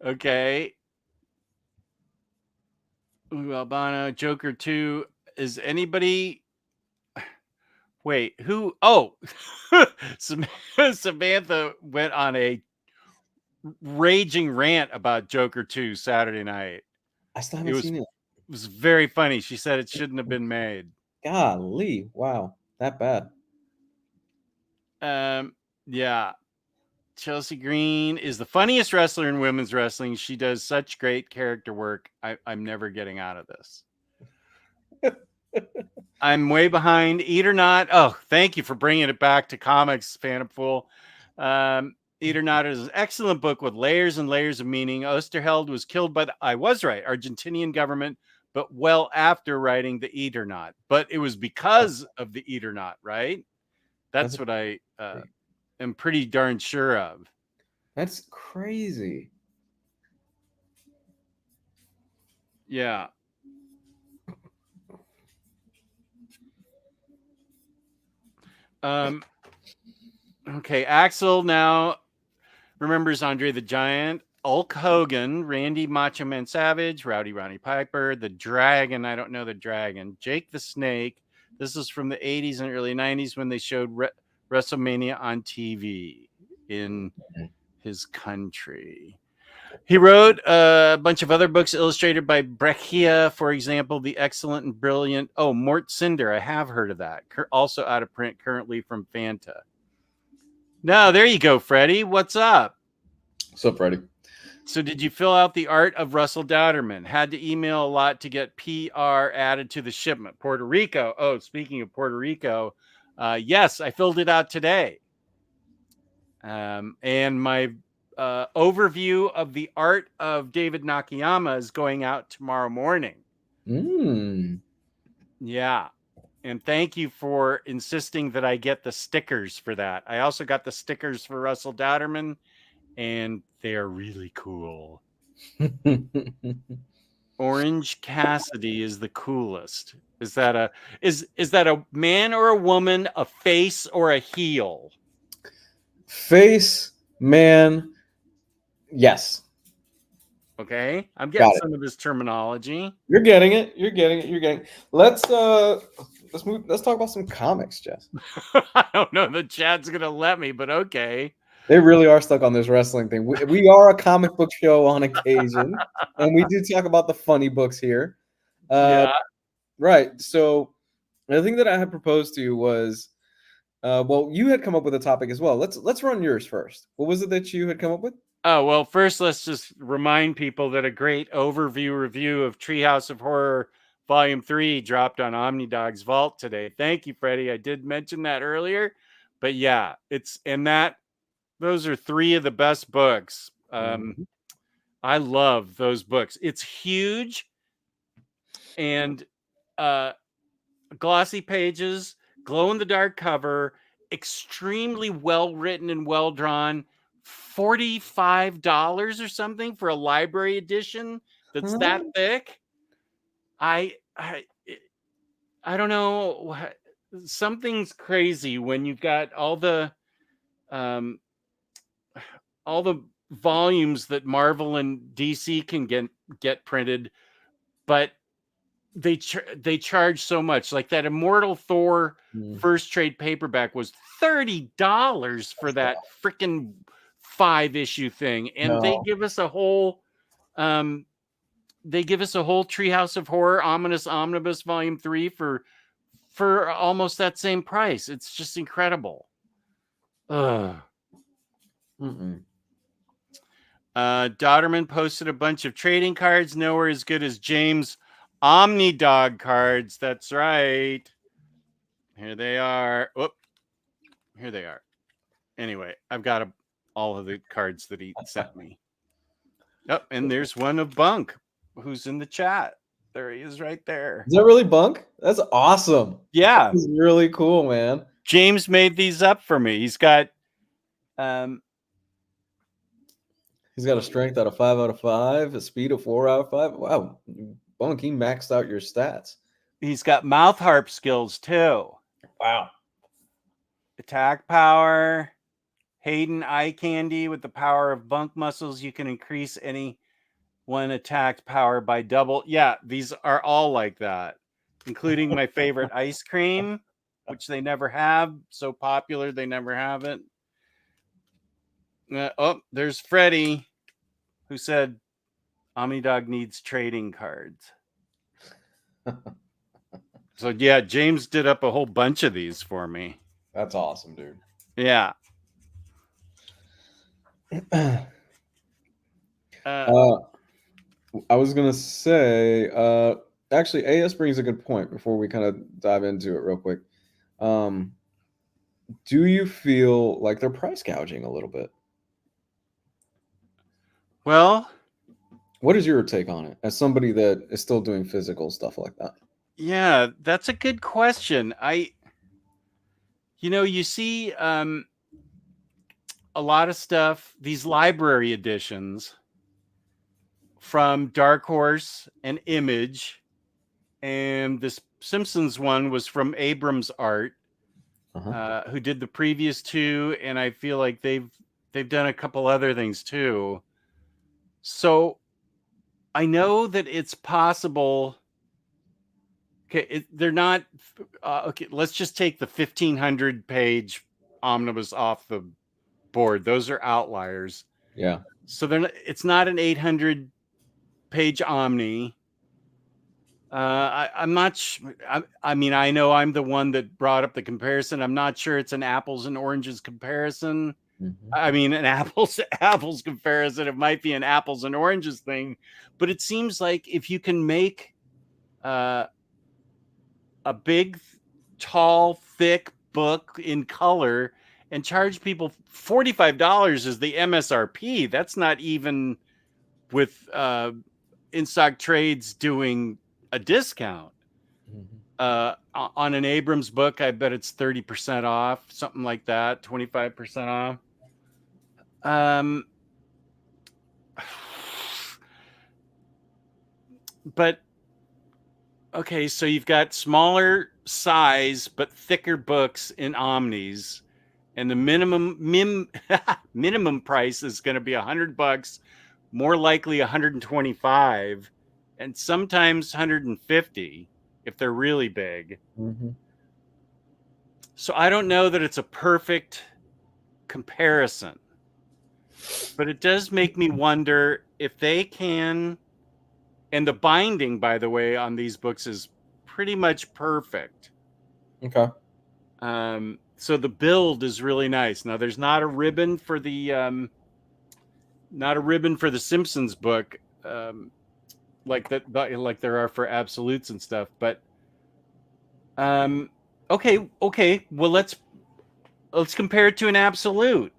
Okay. Albano, Joker 2. Is anybody... Wait, who? Oh, Samantha went on a raging rant about Joker 2 Saturday night. I still haven't seen it. It was very funny. She said it shouldn't have been made. Golly, wow, that bad. Yeah. Chelsea Green is the funniest wrestler in women's wrestling. She does such great character work. I'm never getting out of this. I'm way behind. Eat or Not. Oh, thank you for bringing it back to comics, Phantom Fool. Eat or Not is an excellent book with layers and layers of meaning. Osterheld was killed by I was right, Argentinian government, but well after writing the Eat or Not. But it was because of the Eat or Not, right? That's what I... am pretty darn sure of. That's crazy. Yeah. Okay, Axel now remembers Andre the Giant, Hulk Hogan, Randy Macho Man Savage, Rowdy Ronnie Piper, the Dragon. I don't know the Dragon. Jake the Snake. This is from the 80s and early 90s when they showed WrestleMania on TV in his country. He wrote a bunch of other books illustrated by Brechia, for example, the excellent and brilliant, Mort Cinder. I have heard of that. Also out of print currently from Fanta. No, there you go, Freddie. What's up? What's up, Freddie? So did you fill out the art of Russell Dowderman? Had to email a lot to get PR added to the shipment. Puerto Rico. Oh, speaking of Puerto Rico, yes, I filled it out today. And my overview of the art of David Nakayama is going out tomorrow morning. Yeah. And thank you for insisting that I get the stickers for that. I also got the stickers for Russell Dowderman, and they're really cool. Orange Cassidy is the coolest. Is that a man or a woman, a face or a heel? Face, man. Yes. Okay. I'm getting some of his terminology. You're getting it. Let's move. Let's talk about some comics, Jess. I don't know if the chat's gonna let me, but okay. They really are stuck on this wrestling thing. We are a comic book show on occasion, and we do talk about the funny books here. Yeah. Right. So the thing that I had proposed to you was, well, you had come up with a topic as well. Let's run yours first. What was it that you had come up with? Oh, well, first, let's just remind people that a great overview review of Treehouse of Horror Volume 3 dropped on Omnidog's Vault today. Thank you, Freddie. I did mention that earlier. But yeah, those are 3 of the best books. I love those books. It's huge and glossy pages, glow-in-the-dark cover, extremely well-written and well-drawn. $45 or something for a library edition that's that thick. I don't know. Something's crazy when you've got all the volumes that Marvel and DC can get printed, but they charge so much. Like that Immortal Thor first trade paperback was $30 for that freaking 5-issue thing, and they give us a whole Treehouse of Horror Ominous Omnibus Volume 3 for almost that same price. It's just incredible. Dodderman posted a bunch of trading cards, nowhere as good as James Omnidog cards. That's right. Here they are. Here they are. Anyway, I've got all of the cards that he sent me. Yep, and there's one of Bunk, who's in the chat. There he is right there. Is that really Bunk? That's awesome. Yeah. That's really cool, man. James made these up for me. He's got a strength out of 5 out of 5, a speed of 4 out of 5. Wow. Bunk, he maxed out your stats. He's got mouth harp skills too. Wow. Attack power. Hayden Eye Candy with the power of Bunk muscles. You can increase any one attack power by double. Yeah, these are all like that, including my favorite ice cream, which they never have. So popular, they never have it. There's Freddie, who said Omnidog needs trading cards. So yeah, James did up a whole bunch of these for me. That's awesome, dude. Yeah. I was gonna say, actually, AS brings a good point before we kind of dive into it real quick. Do you feel like they're price gouging a little bit? Well, what is your take on it as somebody that is still doing physical stuff like that? Yeah, that's a good question. You see a lot of stuff, these library editions from Dark Horse and Image, and this Simpsons one was from Abrams Art, who did the previous two, and I feel like they've done a couple other things too. So I know that it's possible. Okay, they're not okay. Let's just take the 1,500 page omnibus off the board. Those are outliers. Yeah. So they're not, it's not an 800 page Omni. I'm not. I mean, I know I'm the one that brought up the comparison. I'm not sure it's an apples and oranges comparison. I mean, an apples to apples comparison. It might be an apples and oranges thing, but it seems like if you can make a big, tall, thick book in color and charge people $45 is the MSRP. That's not even with in stock trades doing a discount. On an Abrams book, I bet it's 30% off, something like that, 25% off. But okay, so you've got smaller size but thicker books in Omnis, and the minimum price is going to be $100, more likely 125, and sometimes 150 if they're really big. So I don't know that it's a perfect comparison, but it does make me wonder if they can. And the binding, by the way, on these books is pretty much perfect. Okay. So the build is really nice. Now there's not a ribbon for the Simpsons book, like there are for absolutes and stuff. But okay. Well, let's compare it to an absolute.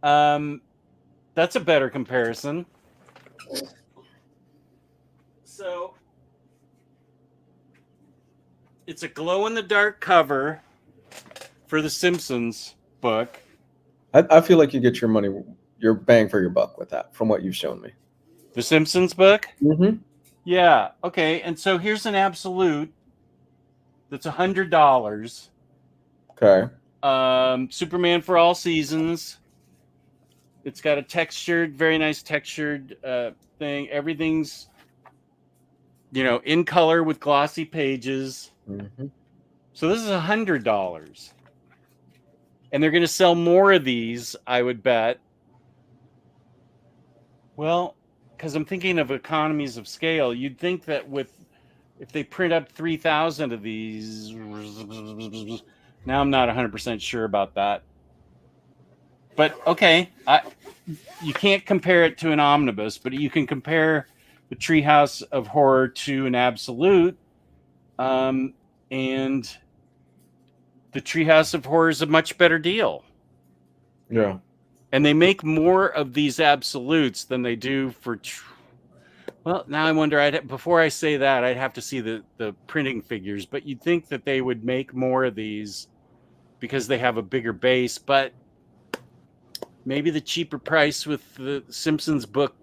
That's a better comparison. So it's a glow-in-the-dark cover for the Simpsons book. I feel like you get your bang for your buck with that, from what you've shown me. The Simpsons book? Mm-hmm. Yeah. Okay. And so here's an absolute that's $100. Okay. Superman for all seasons. It's got a very nice textured thing. Everything's, in color with glossy pages. So this is $100. And they're going to sell more of these, I would bet. Well, because I'm thinking of economies of scale. You'd think that if they print up 3,000 of these, now I'm not 100% sure about that. But okay, you can't compare it to an omnibus, but you can compare the Treehouse of Horror to an absolute, and the Treehouse of Horror is a much better deal. Yeah. And they make more of these absolutes than they do for. Well, now I wonder. Before I say that, I'd have to see the printing figures. But you'd think that they would make more of these because they have a bigger base. But maybe the cheaper price with the Simpsons book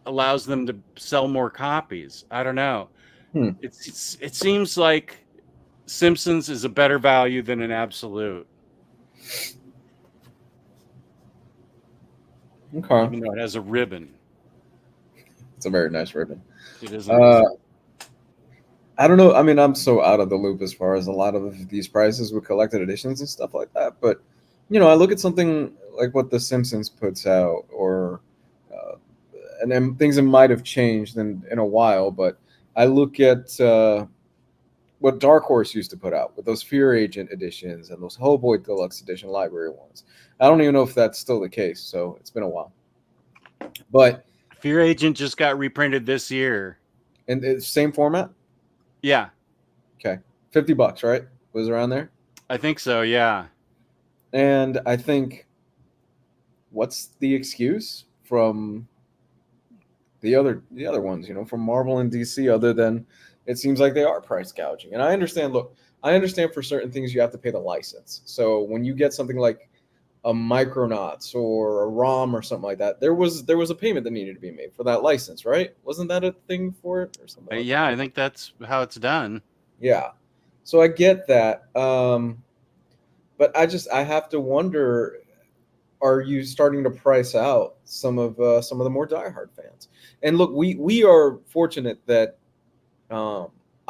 allows them to sell more copies. I don't know. It seems like Simpsons is a better value than an absolute. Okay. Even though it has a ribbon. It's a very nice ribbon. It is. I don't know. I mean, I'm so out of the loop as far as a lot of these prices with collected editions and stuff like that. But, I look at something like what The Simpsons puts out, or and then things that might have changed in a while. But I look at what Dark Horse used to put out with those Fear Agent editions and those Hellboy Deluxe Edition library ones. I don't even know if that's still the case. So it's been a while. But Fear Agent just got reprinted this year. And it's same format? Yeah. Okay. $50, right? Was around there? I think so, yeah. And I think, what's the excuse from the other ones, from Marvel and DC, other than it seems like they are price gouging? And I understand for certain things you have to pay the license. So when you get something like a Micronauts or a ROM or something like that, there was a payment that needed to be made for that license, right? Wasn't that a thing for it or something? Like Yeah, that? I think that's how it's done. Yeah. So I get that. But I have to wonder, are you starting to price out some of the more diehard fans? And look, we are fortunate that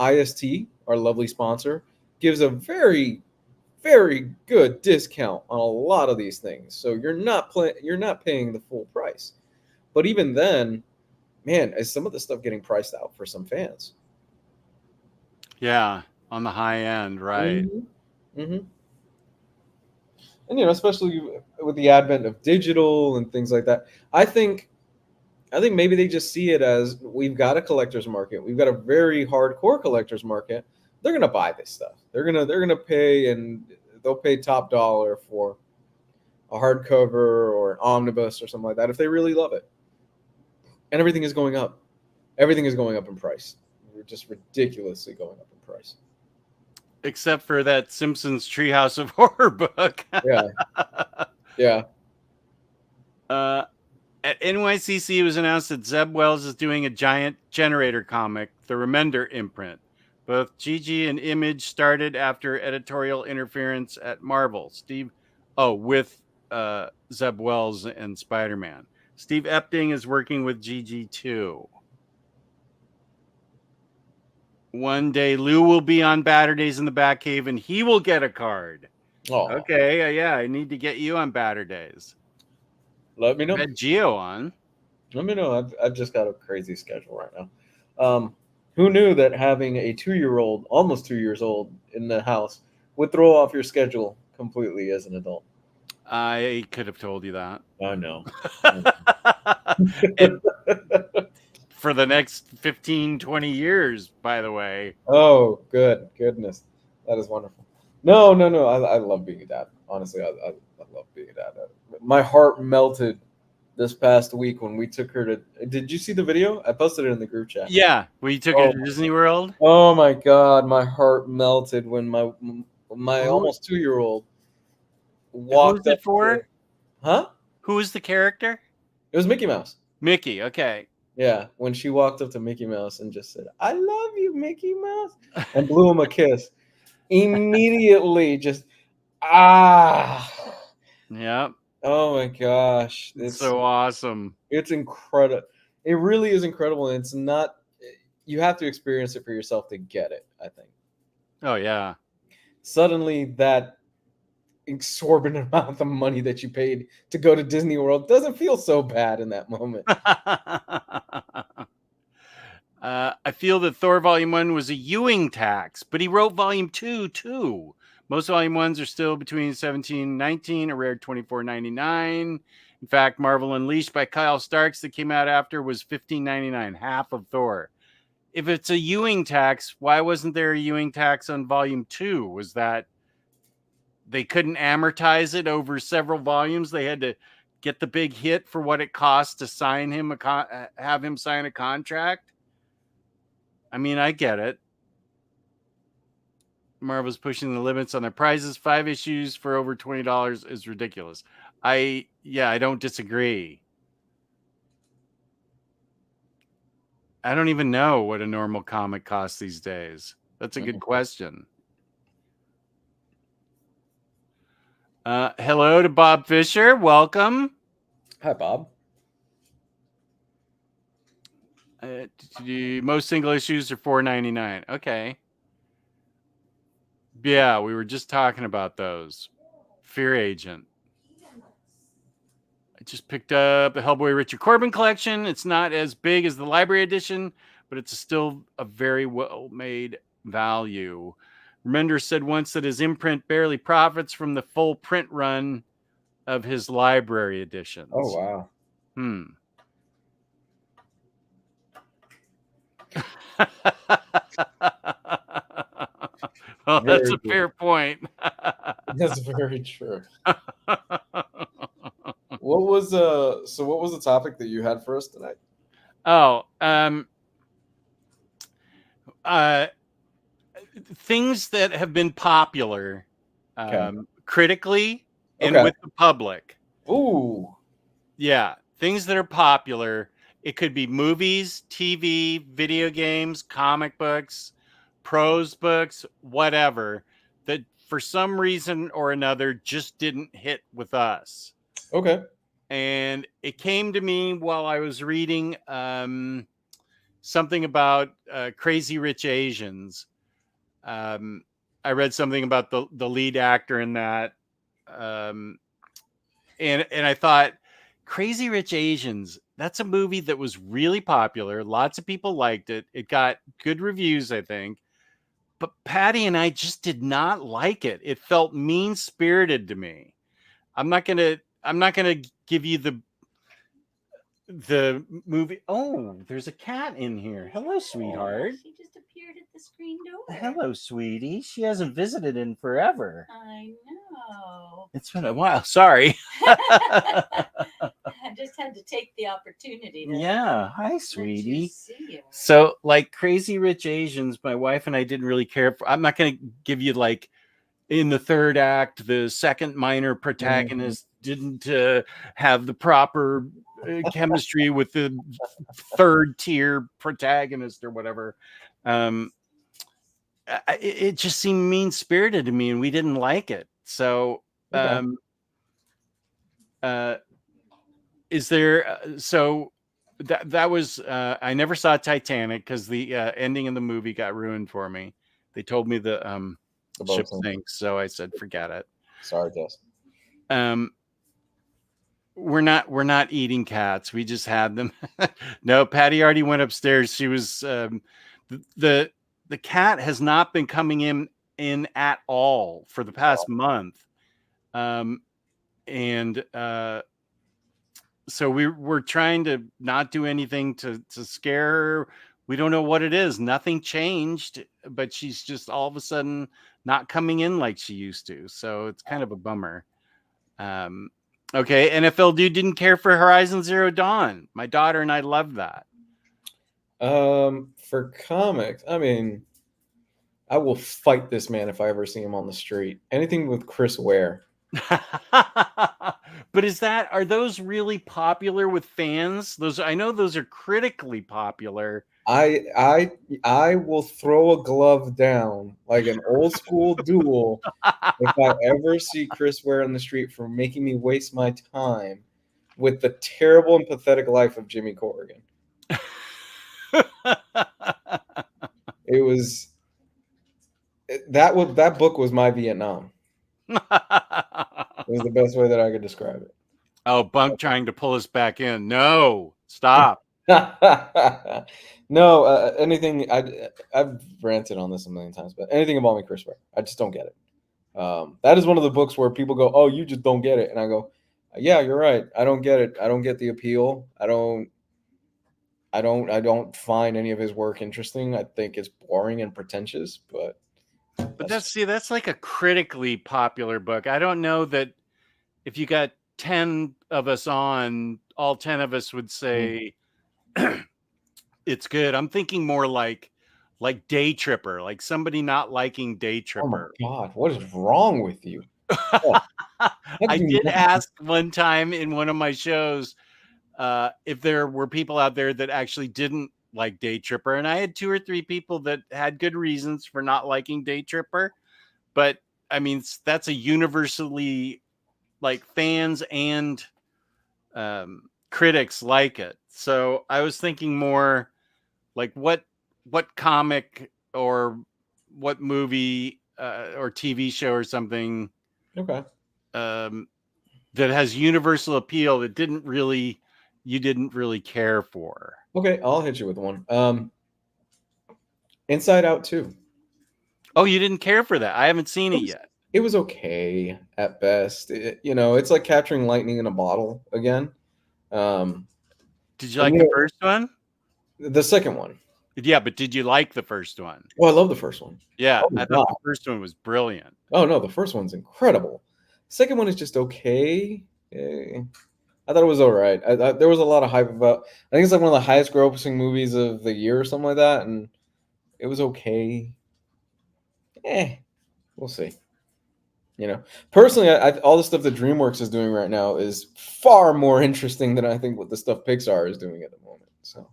IST, our lovely sponsor, gives a very good discount on a lot of these things. So you're not paying the full price. But even then, man, is some of the stuff getting priced out for some fans? Yeah, on the high end, right? Mm-hmm. And especially with the advent of digital and things like that, I think maybe they just see it as, we've got a collector's market, we've got a very hardcore collector's market. They're gonna buy this stuff. They're gonna pay, and they'll pay top dollar for a hardcover or an omnibus or something like that if they really love it. And everything is going up. Everything is going up in price. We're just ridiculously going up in price. Except for that Simpsons Treehouse of Horror book. Yeah. Yeah. At NYCC, it was announced that Zeb Wells is doing a giant generator comic, the Remender imprint. Both Gigi and Image started after editorial interference at Marvel. With Zeb Wells and Spider-Man. Steve Epting is working with Gigi too. One day Lou will be on Batter Days in the Batcave and he will get a card. Oh, Okay, yeah, I need to get you on Batter Days. let me know. Had Geo on. Let me know. I've just got a crazy schedule right now. Who knew that having a 2-year-old, almost 2 years old, in the house would throw off your schedule completely as an adult? I could have told you that. I know. And for the next 15, 20 years, by the way. Oh, goodness. That is wonderful. No. I love being a dad. Honestly, I love being a dad. My heart melted this past week when we took her to. Did you see the video? I posted it in the group chat. Yeah, when you took her to Disney World. Oh my God, my heart melted when my almost 2-year-old walked Who's up it for? to- Huh? Who is the character? It was Mickey Mouse. Mickey. Okay. Yeah, when she walked up to Mickey Mouse and just said, "I love you, Mickey Mouse," and blew him a kiss, immediately just Yep. Oh my gosh, It's so awesome. It's incredible. It really is incredible, and it's not. You have to experience it for yourself to get it, I think. Oh yeah. Suddenly, that exorbitant amount of money that you paid to go to Disney World doesn't feel so bad in that moment. I feel that Thor Volume 1 was a Ewing tax, but he wrote Volume 2 too. Most Volume 1s are still between $17 and $19, a rare $24.99. In fact, Marvel Unleashed by Kyle Starks that came out after was $15.99, half of Thor. If it's a Ewing tax, why wasn't there a Ewing tax on Volume 2? Was that they couldn't amortize it over several volumes? They had to get the big hit for what it cost to sign him have him sign a contract? I mean, I get it. Marvel's pushing the limits on their prizes. 5 issues for over $20 is ridiculous. I don't disagree. I don't even know what a normal comic costs these days. That's a good question. Hello to Bob Fisher. Welcome. Hi, Bob. Most single issues are $4.99. Okay. Yeah, we were just talking about those. Fear Agent. I just picked up the Hellboy Richard Corbin collection. It's not as big as the library edition, but it's still a very well-made value. Remender said once that his imprint barely profits from the full print run of his library editions. Oh, wow. Well, that's a fair point. That's very true. What was the topic that you had for us tonight? Things that have been popular critically and Okay. with the public. Ooh. Yeah, things that are popular. It could be movies, TV, video games, comic books, prose books, whatever, that for some reason or another just didn't hit with us. Okay. And it came to me while I was reading something about Crazy Rich Asians. I read something about the lead actor in that. And I thought, Crazy Rich Asians, that's a movie that was really popular. Lots of people liked it. It got good reviews, I think. But Patty and I just did not like it. It felt mean-spirited to me. I'm not gonna give you the movie. Oh, there's a cat in here. Hello, sweetheart. She just appeared at the screen door. Hello, sweetie. She hasn't visited in forever. I know. It's been a while. Sorry. I just had to take the opportunity to Yeah. Hi, let you sweetie. see you. So, like Crazy Rich Asians, my wife and I didn't really care for. I'm not going to give you like in the third act, the second minor protagonist didn't have the proper chemistry with the third tier protagonist or whatever. It just seemed mean spirited to me, and we didn't like it. So, is there? So that was. I never saw Titanic because the ending of the movie got ruined for me. They told me the ship sinks, so I said forget it. Sorry, Jess. We're not eating cats. We just had them. No, Patty already went upstairs. She was the cat has not been coming in at all for the past month. So we're trying to not do anything to scare her. We don't know what it is. Nothing changed, but she's just all of a sudden not coming in like she used to. So it's kind of a bummer. Okay, NFL dude didn't care for Horizon Zero Dawn. My daughter and I love that. For comics, I mean, I will fight this man if I ever see him on the street. Anything with Chris Ware. But are those really popular with fans? I know those are critically popular. I will throw a glove down like an old school duel if I ever see Chris Ware in the street for making me waste my time with the terrible and pathetic life of Jimmy Corrigan. It was that book was my Vietnam. It was the best way that I could describe it. Oh, Bunk trying to pull us back in. No, stop. No, anything. I've ranted on this a million times, but anything involving Chris Ware, I just don't get it. That is one of the books where people go, "Oh, you just don't get it," and I go, "Yeah, you're right. I don't get it. I don't get the appeal. I don't find any of his work interesting. I think it's boring and pretentious." But that's like a critically popular book. I don't know that if you got 10 of us on, all 10 of us would say it's good. I'm thinking more like Day Tripper, like somebody not liking Day Tripper. Oh my God, what is wrong with you? I did ask one time in one of my shows if there were people out there that actually didn't like Day Tripper, and I had 2 or 3 people that had good reasons for not liking Day Tripper. But I mean, that's a universally like fans and critics like it. So I was thinking more like what comic or what movie or TV show or something Okay. that has universal appeal that you didn't really care for. Okay, I'll hit you with one. Inside Out 2. Oh, you didn't care for that? I haven't seen it yet. It was okay at best. It's like capturing lightning in a bottle again. Did you like the first one? The second one. Yeah, but did you like the first one? Oh, I love the first one. Yeah, I thought the first one was brilliant. Oh, no, the first one's incredible. Second one is just okay. I thought it was all right. There was a lot of hype about. I think it's like one of the highest grossing movies of the year or something like that, and it was okay. We'll see. You know, personally, all the stuff that DreamWorks is doing right now is far more interesting than I think what the stuff Pixar is doing at the moment. So,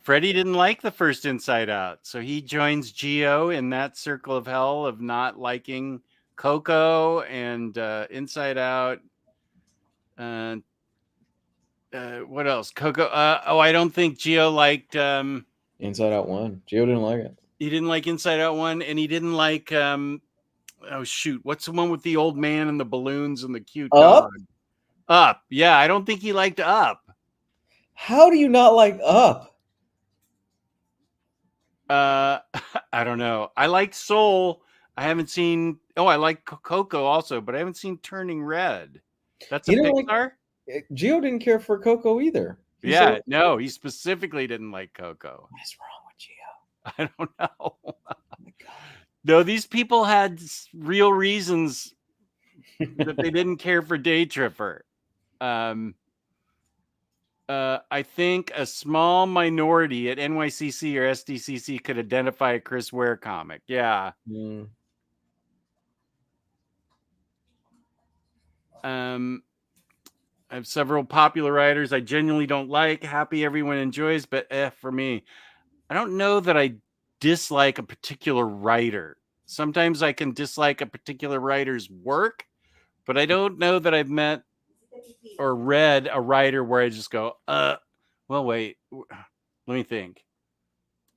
Freddie didn't like the first Inside Out, so he joins Geo in that circle of hell of not liking Coco and Inside Out. What else? Coco. I don't think Geo liked. Inside Out 1. Gio didn't like it. He didn't like Inside Out 1, and he didn't like. Oh shoot! What's the one with the old man and the balloons and the cute Up? dog? Up. Yeah, I don't think he liked Up. How do you not like Up? I don't know. I liked Soul. I haven't seen. Oh, I like Coco also, but I haven't seen Turning Red. That's a He didn't Pixar. Gio didn't care for Coco either. He Yeah, said, no, he specifically didn't like Coco. what is wrong with Gio? I don't know. Oh my God. No, these people had real reasons that they didn't care for Day Tripper. I think a small minority at NYCC or SDCC could identify a Chris Ware comic. Yeah. Mm. I have several popular writers I genuinely don't like. Happy everyone enjoys, but for me, I don't know that I dislike a particular writer. Sometimes I can dislike a particular writer's work, but I don't know that I've met or read a writer where I just go, well, wait, let me think.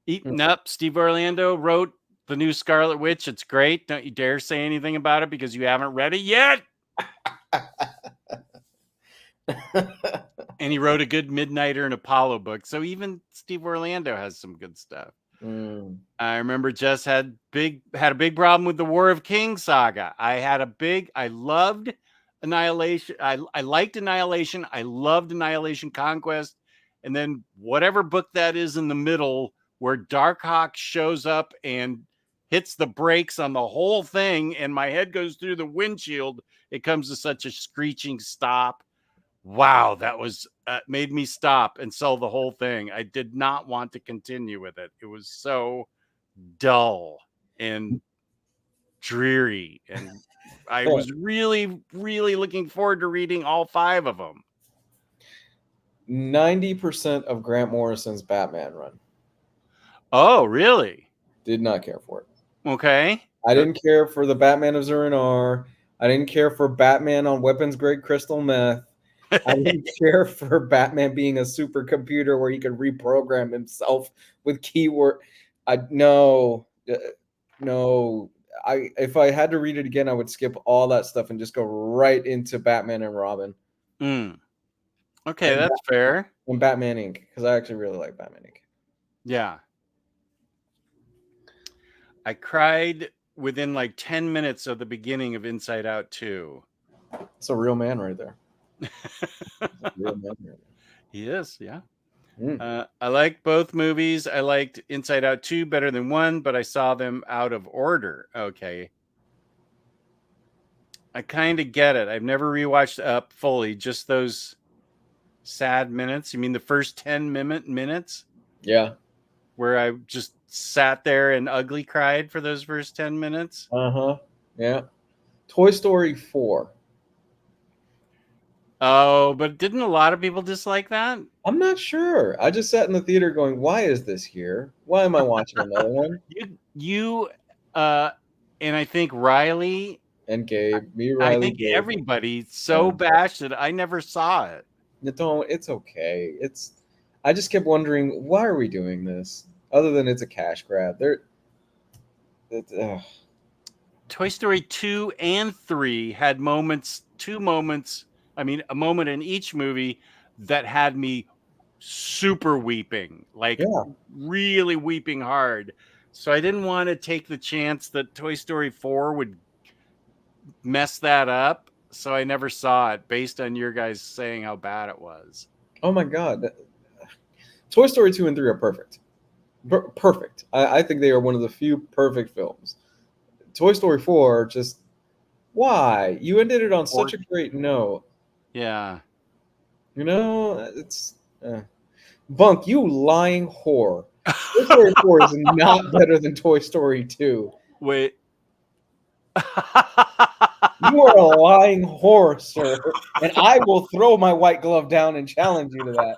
Eaten Up, Steve Orlando wrote the new Scarlet Witch. It's great. Don't you dare say anything about it because you haven't read it yet. And he wrote a good Midnighter and Apollo book. So even Steve Orlando has some good stuff. I remember Jess had a big problem with the War of Kings saga. I loved Annihilation. I liked Annihilation. I loved Annihilation Conquest. And then whatever book that is in the middle where Darkhawk shows up and hits the brakes on the whole thing and my head goes through the windshield, it comes to such a screeching stop. Wow, that was made me stop and sell the whole thing. I did not want to continue with it. It was so dull and dreary, and I was really, really looking forward to reading all 5 of them. 90% of Grant Morrison's Batman run. Oh, really? Did not care for it. Okay. I didn't care for the Batman of Zur-En-Arrh. I didn't care for Batman on weapons grade crystal meth. I didn't care for Batman being a supercomputer where he could reprogram himself with keyword. No. If I had to read it again, I would skip all that stuff and just go right into Batman and Robin. Okay, that's fair. And Batman Inc. because I actually really like Batman Inc. Yeah. I cried within like 10 minutes of the beginning of Inside Out 2. It's a real man right there. He is, yeah. I liked both movies. I liked Inside Out 2 better than 1, but I saw them out of order. Okay. I kind of get it. I've never rewatched Up fully, just those sad minutes. You mean the first 10 minutes? Yeah. Where I just sat there and ugly cried for those first 10 minutes? Yeah. Toy Story 4. Oh, but didn't a lot of people dislike that? I'm not sure. I just sat in the theater going, why is this here? Why am I watching another one? You and I think Riley and Gabe. Riley, I think Gabe. Everybody so bashed that I never saw it. It's okay. I just kept wondering, why are we doing this? Other than it's a cash grab. Toy Story 2 and 3 had two moments. I mean, a moment in each movie that had me super weeping, really weeping hard. So I didn't want to take the chance that Toy Story 4 would mess that up. So I never saw it based on your guys saying how bad it was. Oh my God. Toy Story 2 and 3 are perfect. Perfect. I think they are one of the few perfect films. Toy Story 4, just why? You ended it on such a great note. Yeah. You know, it's Bunk, you lying whore. Toy Story 4 is not better than Toy Story 2. Wait. You are a lying horse, sir, and I will throw my white glove down and challenge you to that.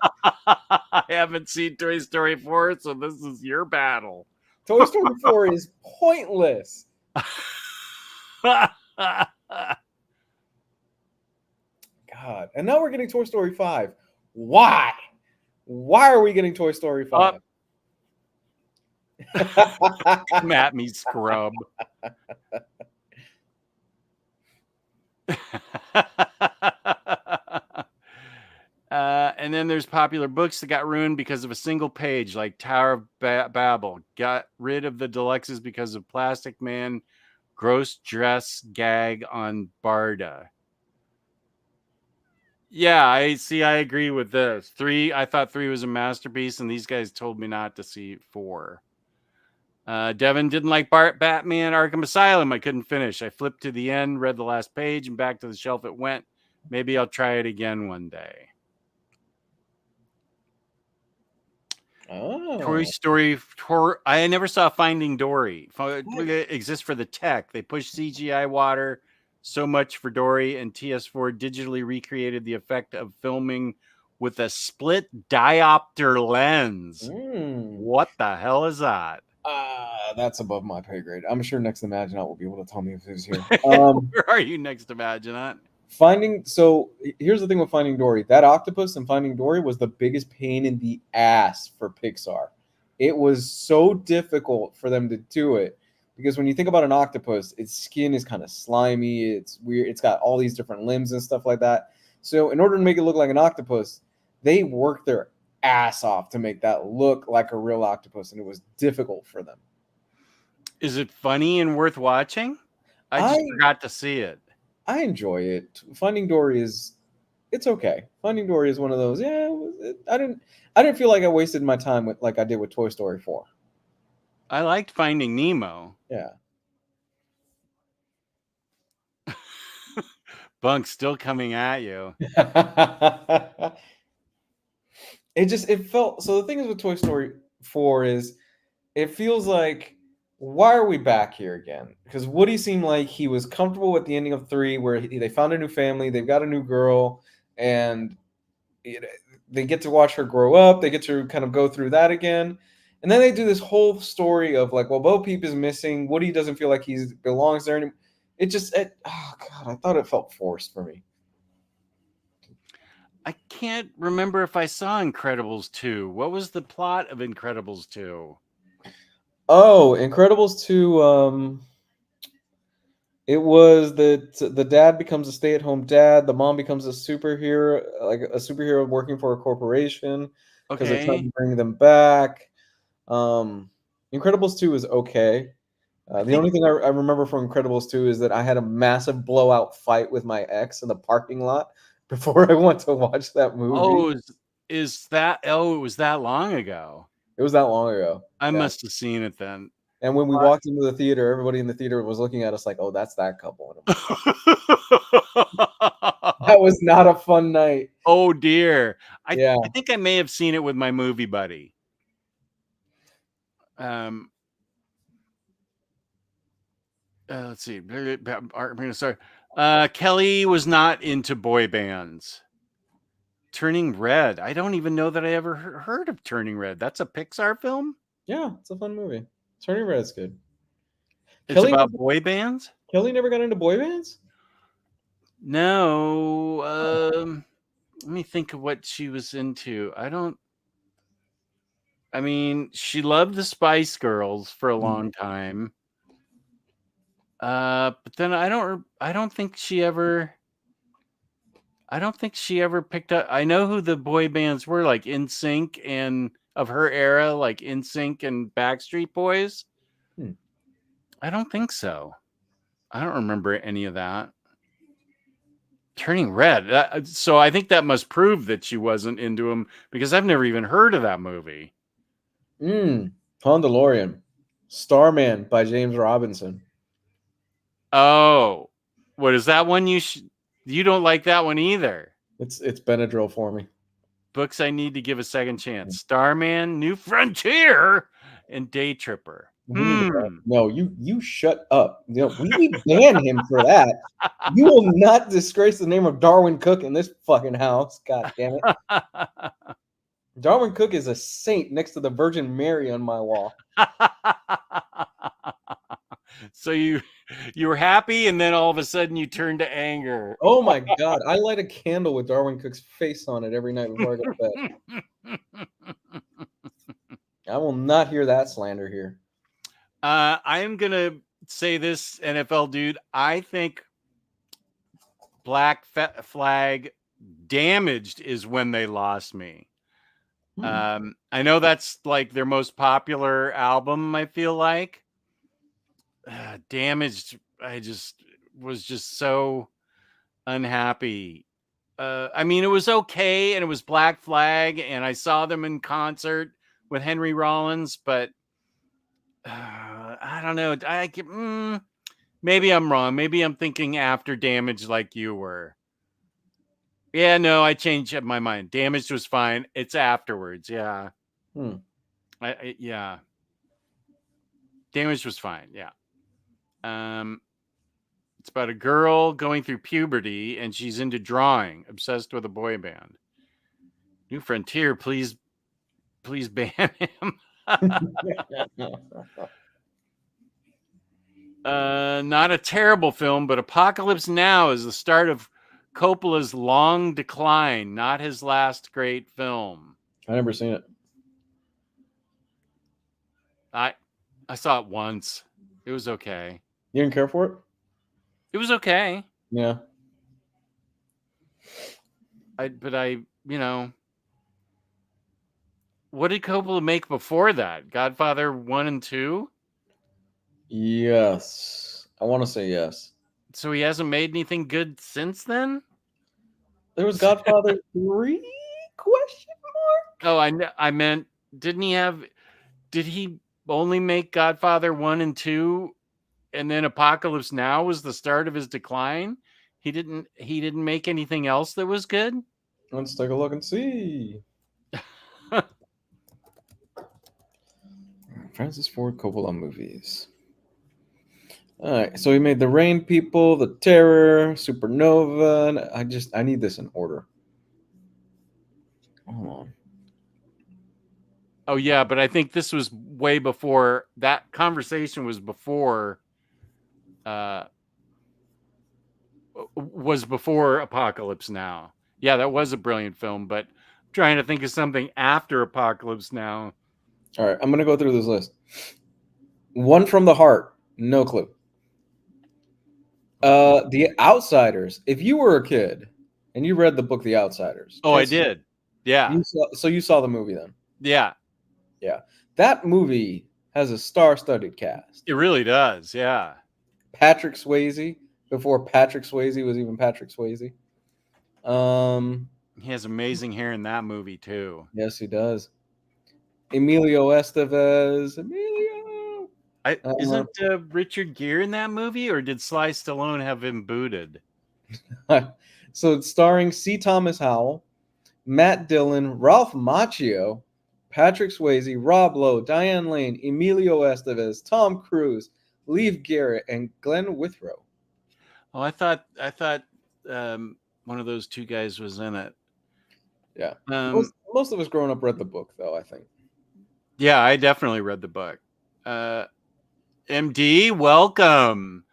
I haven't seen Toy Story 4, so this is your battle. Toy Story 4 is pointless. God. And now we're getting Toy Story 5. Why? Why are we getting Toy Story 5? Come at me, scrub. And then there's popular books that got ruined because of a single page, like Tower of Babel. Got rid of the deluxes because of Plastic Man, gross dress gag on Barda. Yeah, I agree with this. 3, I thought 3 was a masterpiece, and these guys told me not to see 4. Devin didn't like Batman Arkham Asylum. I couldn't finish. I flipped to the end, read the last page, and back to the shelf it went. Maybe I'll try it again one day. Oh. Toy Story. I never saw Finding Dory. It exists for the tech. They pushed CGI water so much for Dory, and TS4 digitally recreated the effect of filming with a split diopter lens. What the hell is that? That's above my pay grade. I'm sure Next Imaginaut will be able to tell me if it's here. Where are you, Next Imaginaut? So here's the thing with Finding Dory. That octopus in Finding Dory was the biggest pain in the ass for Pixar. It was so difficult for them to do it because when you think about an octopus, its skin is kind of slimy. It's weird. It's got all these different limbs and stuff like that. So in order to make it look like an octopus, they worked their ass off to make that look like a real octopus, and it was difficult for them. Is it funny and worth watching? I just forgot to see it. I enjoy it. Finding Dory it's okay. Finding Dory is one of those. Yeah, I didn't feel like I wasted my time with like I did with Toy Story 4. I liked Finding Nemo. Yeah. Bunk's still coming at you. It felt so. The thing is with Toy Story 4 is it feels like, why are we back here again? Because Woody seemed like he was comfortable with the ending of 3, where they found a new family, they've got a new girl, and they get to watch her grow up. They get to kind of go through that again. And then they do this whole story of like, well, Bo Peep is missing. Woody doesn't feel like he belongs there anymore. Oh God, I thought it felt forced for me. I can't remember if I saw Incredibles 2. What was the plot of Incredibles 2? Oh, Incredibles 2, it was that the dad becomes a stay-at-home dad. The mom becomes a superhero working for a corporation because they're trying to bring them back. Incredibles 2 is okay. The only thing I remember from Incredibles 2 is that I had a massive blowout fight with my ex in the parking lot before I went to watch that movie. Oh, it was that long ago? It was that long ago. I must have seen it then. And when we walked into the theater, everybody in the theater was looking at us like, oh, that's that couple. That was not a fun night. Oh, dear. I think I may have seen it with my movie buddy. Let's see. I'm going to start. Kelly was not into boy bands. Turning Red. I don't even know that I ever heard of Turning Red. That's a Pixar film? Yeah, it's a fun movie. Turning Red's good. It's about boy bands? Kelly never got into boy bands? No. Let me think of what she was into. She loved the Spice Girls for a long time. But then I don't think she ever picked up. I know who the boy bands were, like NSYNC and of her era, like NSYNC and Backstreet Boys. I don't think so. I don't remember any of that. Turning Red. So I think that must prove that she wasn't into him because I've never even heard of that movie. Pondalorian. Starman by James Robinson. Oh, what is that one? You don't like that one either. It's Benadryl for me. books I need to give a second chance: Starman, New Frontier, and Day Tripper. No, you shut up. We ban him for that. You will not disgrace the name of Darwin Cook in this fucking house. God damn it. Darwin Cook is a saint next to the Virgin Mary on my wall. So you were happy, and then all of a sudden you turned to anger. Oh my God. I light a candle with Darwin Cook's face on it every night before I go to bed. I will not hear that slander here. I am going to say this, NFL dude. I think Black Flag Damaged is when they lost me. I know that's like their most popular album, I feel like. Damaged, I was just so unhappy. I mean, it was okay, and it was Black Flag, and I saw them in concert with Henry Rollins, but I don't know. Maybe I'm wrong. Maybe I'm thinking after Damaged like you were. Yeah, no, I changed my mind. Damaged was fine. It's afterwards. Yeah. Yeah. Damaged was fine. Yeah. It's about a girl going through puberty, and she's into drawing, obsessed with a boy band. New Frontier, please ban him. Not a terrible film, but Apocalypse Now is the start of Coppola's long decline, not his last great film. I never seen it. I saw it once. It was okay. You didn't care for it? It was okay. Yeah. What did Coppola make before that? Godfather 1 and 2? Yes. I want to say yes. So he hasn't made anything good since then? There was Godfather 3? Question mark? Oh, I meant, did he only make Godfather 1 and 2, and then Apocalypse Now was the start of his decline? He didn't make anything else that was good? Let's take a look and see. Francis Ford Coppola movies. All right, so he made The Rain People, The Terror, Supernova. I need this in order. Hold on. Oh yeah, but I think this was way before that conversation was before Apocalypse Now. Yeah, that was a brilliant film, but I'm trying to think of something after Apocalypse Now. All right, I'm going to go through this list. One from the Heart, no clue. The Outsiders. If you were a kid and you read the book The Outsiders. Oh, I did. Yeah. You saw the movie then? Yeah. Yeah. That movie has a star-studded cast. It really does. Yeah. Patrick Swayze, before Patrick Swayze was even Patrick Swayze. He has amazing hair in that movie too. Yes, he does. Emilio Estevez. Isn't Richard Gere in that movie, or did Sly Stallone have him booted? So it's starring C. Thomas Howell, Matt Dillon, Ralph Macchio, Patrick Swayze, Rob Lowe, Diane Lane, Emilio Estevez, Tom Cruise, Leif Garrett, and Glenn Withrow. Oh, I thought one of those two guys was in it. Yeah. Most of us growing up read the book, though, I think. Yeah, I definitely read the book. MD, welcome.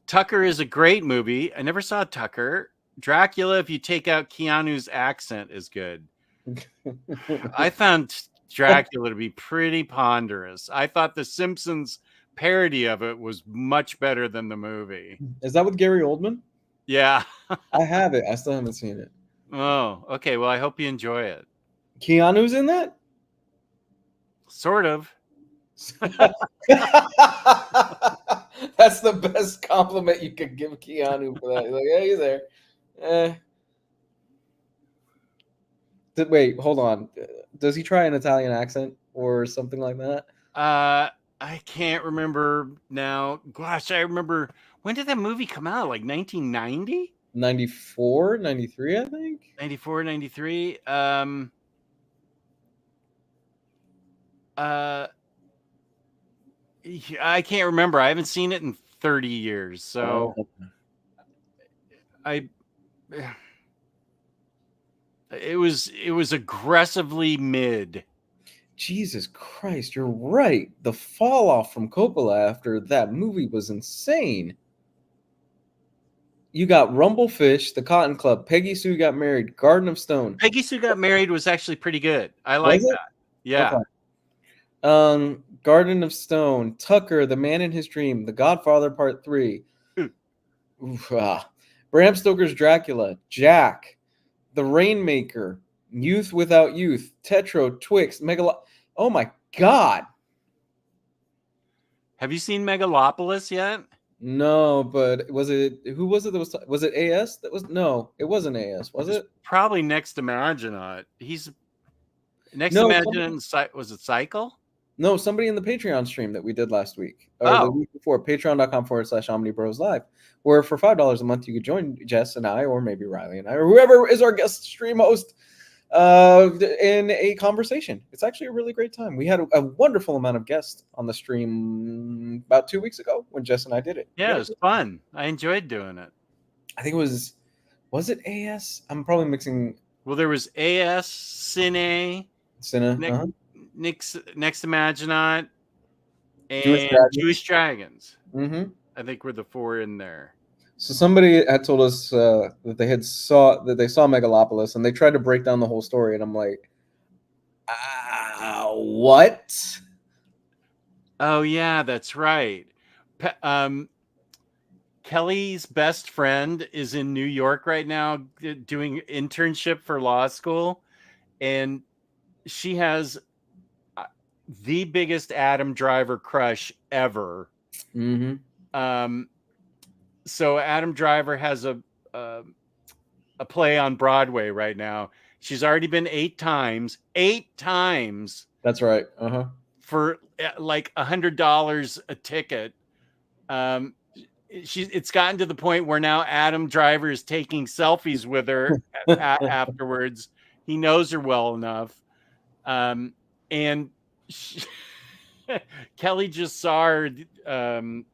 Tucker is a great movie. I never saw Tucker. Dracula, if you take out Keanu's accent, is good. I found Dracula to be pretty ponderous. I thought the Simpsons parody of it was much better than the movie. Is that with Gary Oldman? Yeah. I have it. I still haven't seen it. Oh, okay. Well, I hope you enjoy it. Keanu's in that? Sort of. That's the best compliment you could give Keanu for that. He's like, hey, he's there. Wait, hold on. Does he try an Italian accent or something like that? I can't remember now. Gosh, I remember. When did that movie come out? Like 1990? 94, 93, I think. 94, 93. I can't remember. I haven't seen it in 30 years. So I it was aggressively mid. Jesus Christ, you're right. The fall off from Coppola after that movie was insane. You got Rumblefish, The Cotton Club, Peggy Sue Got Married, Garden of Stone. Peggy Sue Got Married was actually pretty good. I Was like it? that. Yeah. Okay. Garden of Stone, Tucker, The Man in His Dream, The Godfather Part 3. Bram Stoker's Dracula, Jack, The Rainmaker, Youth Without Youth, Tetro, Twix, Oh my God. Have you seen Megalopolis yet? No, but who was it that was it AS? It wasn't AS, was it? Probably Next to Maginaut. He's Next No, to Maginaut. Was it Cycle? No, somebody in the Patreon stream that we did last week or the week before, patreon.com/Omnibros live, where for $5 a month you could join Jess and I, or maybe Riley and I, or whoever is our guest stream host, in a conversation. It's actually a really great time. We had a wonderful amount of guests on the stream about 2 weeks ago when Jess and I did it. Yeah, it was fun. I enjoyed doing it. I think it was it AS? I'm probably mixing. Well, there was AS, Cine, Next to Maginaut, and Jewish Dragons. Mm-hmm. I think we're the 4 in there. So somebody had told us that they saw Megalopolis, and they tried to break down the whole story, and I'm like, what? Oh yeah, that's right. Kelly's best friend is in New York right now doing internship for law school, and she has the biggest Adam Driver crush ever. Mm-hmm. So Adam Driver has a play on Broadway right now. She's already been 8 times. 8 times. That's right. For like $100 a ticket. It's gotten to the point where now Adam Driver is taking selfies with her afterwards. He knows her well enough. And Kelly just saw her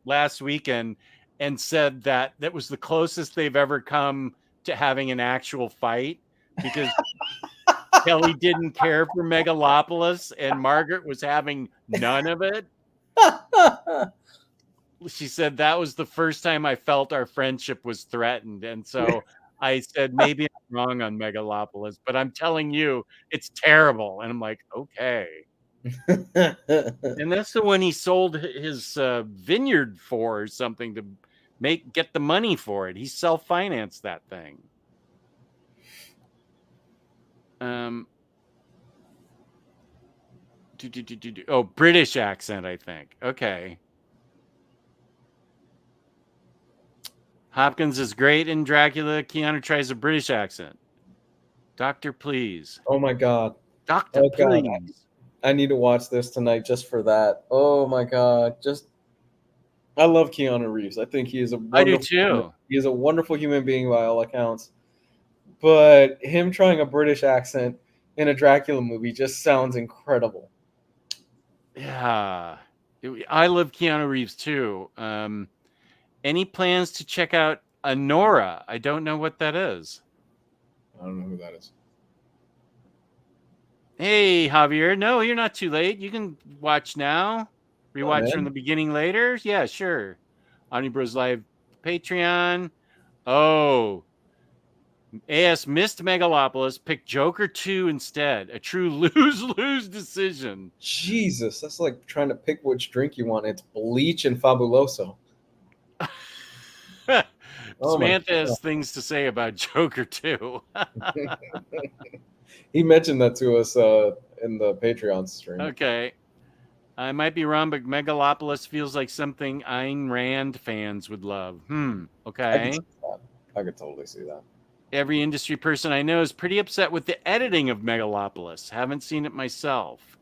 last weekend and said that was the closest they've ever come to having an actual fight, because Kelly didn't care for Megalopolis and Margaret was having none of it. She said that was the first time I felt our friendship was threatened. And so I said, maybe I'm wrong on Megalopolis, but I'm telling you, it's terrible. And I'm like, okay. And that's the one he sold his vineyard for, or something, to get the money for it. He self-financed that thing. Oh, British accent, I think. Okay. Hopkins is great in Dracula. Keanu tries a British accent. Doctor, please. Oh my God. Doctor, please. God. I need to watch this tonight just for that. Oh my God. I love Keanu Reeves. I think he is I do too. He is a wonderful human being by all accounts. But him trying a British accent in a Dracula movie just sounds incredible. Yeah. I love Keanu Reeves too. Any plans to check out Anora? I don't know what that is. I don't know who that is. Hey, Javier. No, you're not too late. You can watch now. Rewatch from the beginning later. Yeah, sure. Omnibroslivve Patreon. Oh. AS missed Megalopolis. Pick Joker 2 instead. A true lose-lose decision. Jesus, that's like trying to pick which drink you want. It's Bleach and Fabuloso. Samantha has things to say about Joker 2. He mentioned that to us in the Patreon stream. Okay. I might be wrong, but Megalopolis feels like something Ayn Rand fans would love. Okay. I could totally see that. Every industry person I know is pretty upset with the editing of Megalopolis. Haven't seen it myself.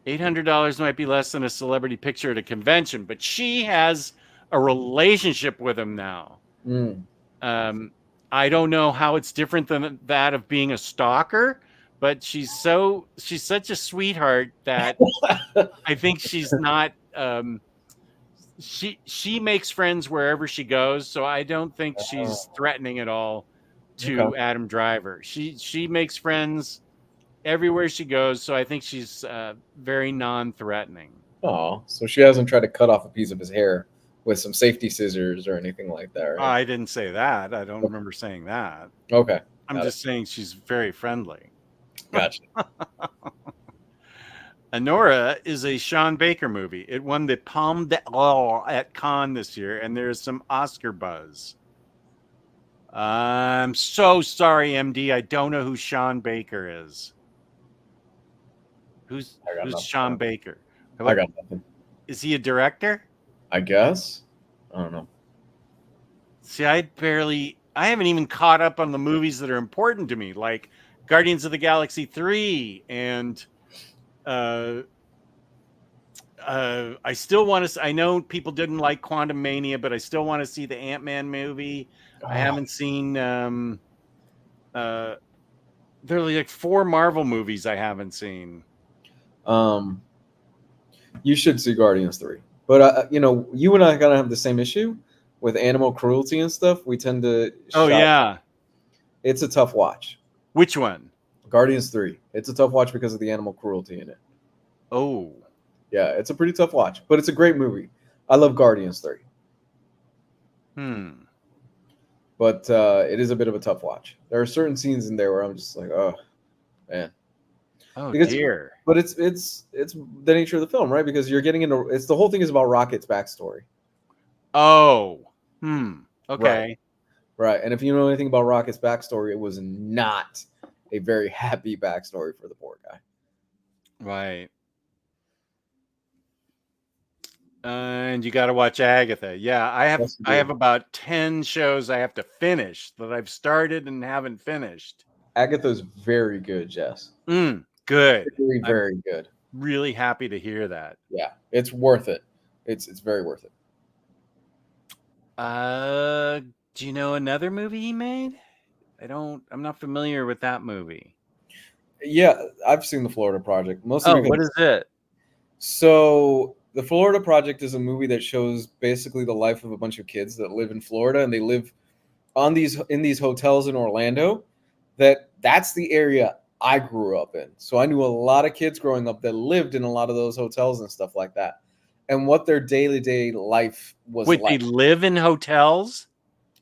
$800 might be less than a celebrity picture at a convention, but she has a relationship with him now. I don't know how it's different than that of being a stalker, but she's such a sweetheart that I think she's not. She makes friends wherever she goes, so I don't think she's threatening at all to Okay. Adam Driver. She makes friends everywhere she goes, so I think she's very non-threatening. Oh, so she hasn't tried to cut off a piece of his hair with some safety scissors or anything like that, right? I didn't say that. I don't remember saying that. Okay. I'm Got just saying she's very friendly. Gotcha. Honora is a Sean Baker movie. It won the Palme d'Or at Cannes this year, and there's some Oscar buzz. I'm so sorry, MD. I don't know who Sean Baker is. Who's Sean Baker? I got nothing. Is he a director? I guess. I don't know. See, I haven't even caught up on the movies that are important to me, like Guardians of the Galaxy 3 and I still want to. I know people didn't like Quantum Mania, but I still want to see the Ant-Man movie. I haven't seen. There are like 4 Marvel movies I haven't seen. You should see Guardians 3, but you and I kind of have the same issue with animal cruelty and stuff. We tend to. Yeah, it's a tough watch. Which one? Guardians 3. It's a tough watch because of the animal cruelty in it. Oh. Yeah, it's a pretty tough watch, but it's a great movie. I love Guardians 3. But it is a bit of a tough watch. There are certain scenes in there where I'm just like, oh, man. Oh, because, dear. But it's the nature of the film, right? Because you're getting into the whole thing is about Rocket's backstory. Oh. Okay. Right. And if you know anything about Rocket's backstory, it was not a very happy backstory for the poor guy. Right. And you got to watch Agatha. Yeah, I have about 10 shows I have to finish that I've started and haven't finished. Agatha's very good, Jess. Good. Very, very good. Really happy to hear that. Yeah, it's worth it. It's very worth it. Do you know another movie he made? I'm not familiar with that movie. Yeah, I've seen The Florida Project. What is it? So The Florida Project is a movie that shows basically the life of a bunch of kids that live in Florida, and they live in these hotels in Orlando. That's the area I grew up in. So I knew a lot of kids growing up that lived in a lot of those hotels and stuff like that. And what their day life was like. They live in hotels?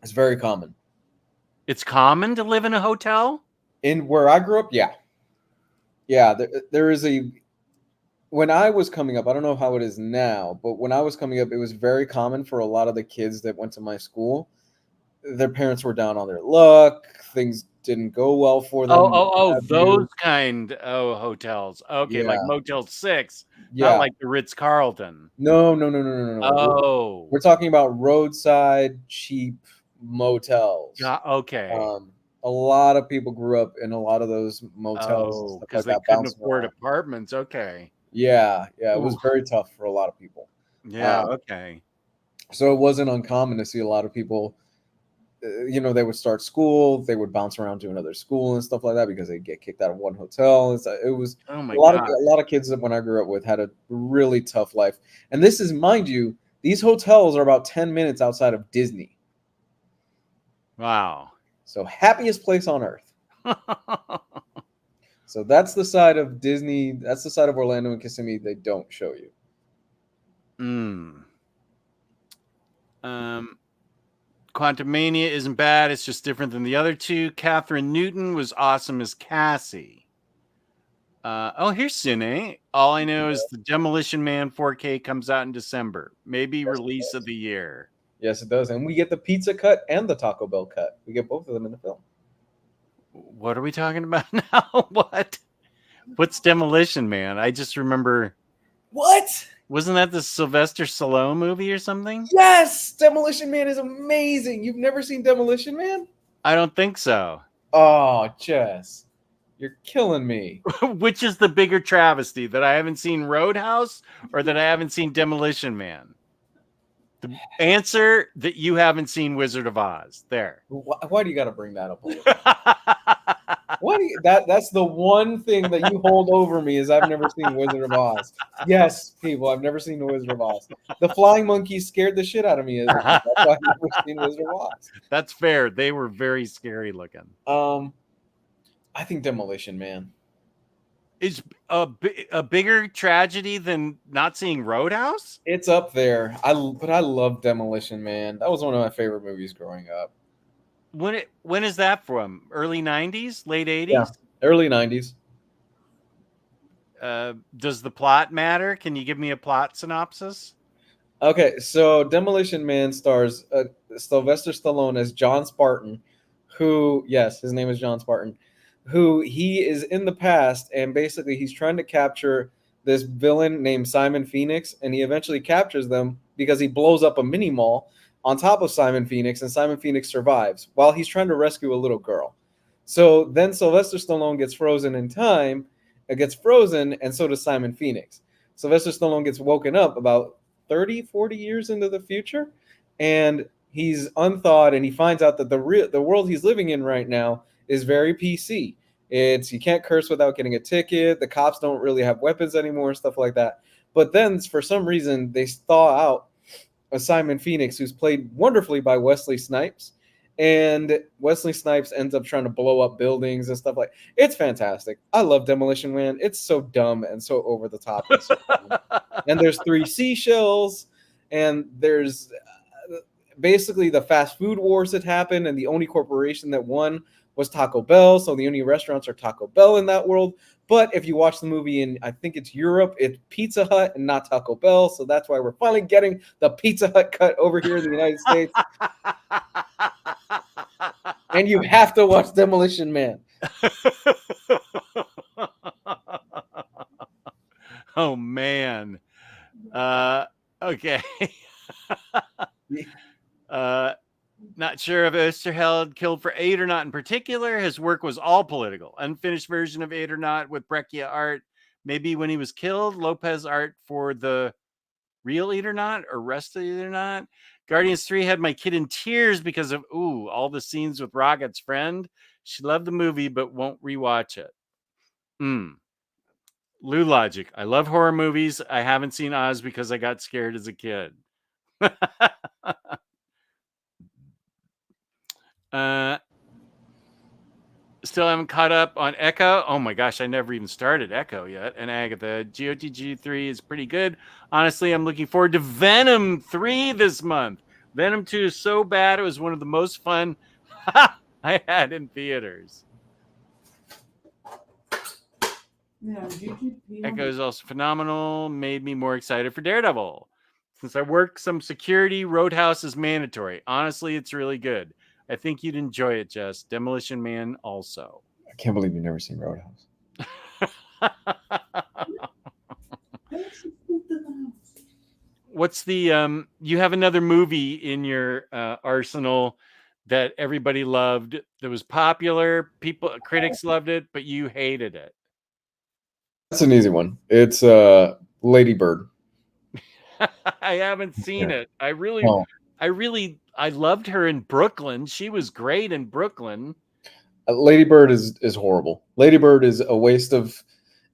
It's very common. It's common to live in a hotel? In where I grew up, yeah. Yeah, there is when I was coming up, I don't know how it is now, but when I was coming up, it was very common for a lot of the kids that went to my school. Their parents were down on their luck. Things didn't go well for them. Those kind of hotels. Okay, like Motel 6, not like the Ritz-Carlton. No. Oh. We're talking about roadside, cheap motels. Yeah, okay. A lot of people grew up in a lot of those motels. Because they couldn't afford apartments. Okay. Yeah. It was very tough for a lot of people. Yeah, okay. So it wasn't uncommon to see a lot of people, they would start school, they would bounce around to another school and stuff like that because they get kicked out of one hotel. It was a lot of kids that when I grew up with had a really tough life. And this is, mind you, these hotels are about 10 minutes outside of Disney. Wow. So happiest place on earth. So that's the side of Disney. That's the side of Orlando and Kissimmee they don't show you. Quantumania isn't bad. It's just different than the other two. Catherine Newton was awesome as Cassie. Here's Cine. All I know is the Demolition Man 4K comes out in December. Maybe release of the year. Yes, it does. And we get the pizza cut and the Taco Bell cut. We get both of them in the film. What are we talking about now? What's Demolition Man? I just remember. What? Wasn't that the Sylvester Stallone movie or something? Yes! Demolition Man is amazing. You've never seen Demolition Man? I don't think so. Oh, Jess. You're killing me. Which is the bigger travesty? That I haven't seen Roadhouse or that I haven't seen Demolition Man? The answer that you haven't seen Wizard of Oz. There. Why do you got to bring that up? What? That's the one thing that you hold over me is I've never seen Wizard of Oz. Yes, people, I've never seen the Wizard of Oz. The flying monkeys scared the shit out of me as a kid. That's why I've never seen Wizard of Oz. That's fair. They were very scary looking. I think Demolition Man. Is a bigger tragedy than not seeing Roadhouse? It's up there. But I love Demolition Man. That was one of my favorite movies growing up. When is that from? Early 90s, late 80s? Yeah, early 90s. Does the plot matter? Can you give me a plot synopsis? Okay, so Demolition Man stars Sylvester Stallone as John Spartan, who, yes, his name is John Spartan, who he is in the past, and basically he's trying to capture this villain named Simon Phoenix, and he eventually captures them because he blows up a mini mall on top of Simon Phoenix, and Simon Phoenix survives while he's trying to rescue a little girl. So then Sylvester Stallone gets frozen in time, and so does Simon Phoenix. Sylvester Stallone gets woken up about 30, 40 years into the future, and he's unthawed, and he finds out that the world he's living in right now is very PC. It's you can't curse without getting a ticket. The cops don't really have weapons anymore, stuff like that. But then for some reason they thaw out a Simon Phoenix who's played wonderfully by Wesley Snipes. And Wesley Snipes ends up trying to blow up buildings and stuff like it's fantastic. I love Demolition Man. It's so dumb and so over the top. And, so and there's 3 seashells, and there's basically the fast food wars that happened, and the only corporation that won was Taco Bell. So the only restaurants are Taco Bell in that world. But if you watch the movie in, I think it's Europe, it's Pizza Hut and not Taco Bell. So that's why we're finally getting the Pizza Hut cut over here in the United States. And you have to watch Demolition Man. Oh, man. Okay. Not sure if Oesterheld killed for 8 or not in particular. His work was all political. Unfinished version of 8 or not with Breccia art. Maybe when he was killed, Lopez art for the real 8 or not or rest of 8 or not. Guardians 3 had my kid in tears because of all the scenes with Rocket's friend. She loved the movie but won't rewatch it. Lou Logic. I love horror movies. I haven't seen Oz because I got scared as a kid. Still haven't caught up on Echo. Oh my gosh, I never even started Echo yet. And Agatha, GOTG 3 is pretty good. Honestly, I'm looking forward to Venom 3 this month. Venom 2 is so bad, it was one of the most fun I had in theaters. Yeah, GGP. Echo is also phenomenal. Made me more excited for Daredevil. Since I work some security, Roadhouse is mandatory. Honestly, it's really good. I think you'd enjoy it, Jess. Demolition Man also. I can't believe you've never seen Roadhouse. What's the you have another movie in your arsenal that everybody loved, that was popular, critics loved it, but you hated it? That's an easy one. It's Lady Bird. I haven't seen it. I loved her in Brooklyn. She was great in Brooklyn. Lady Bird is horrible. Lady Bird is a waste of,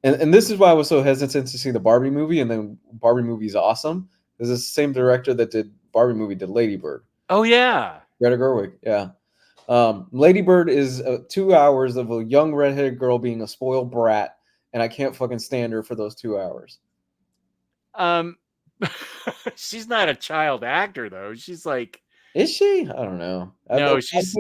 and this is why I was so hesitant to see the Barbie movie, and then Barbie movie is awesome. This is the same director that did Barbie movie did Lady Bird. Oh yeah, Greta Gerwig. Yeah, Lady Bird is 2 hours of a young redheaded girl being a spoiled brat, and I can't fucking stand her for those 2 hours. She's not a child actor though. She's like, is she? I don't know. No, she's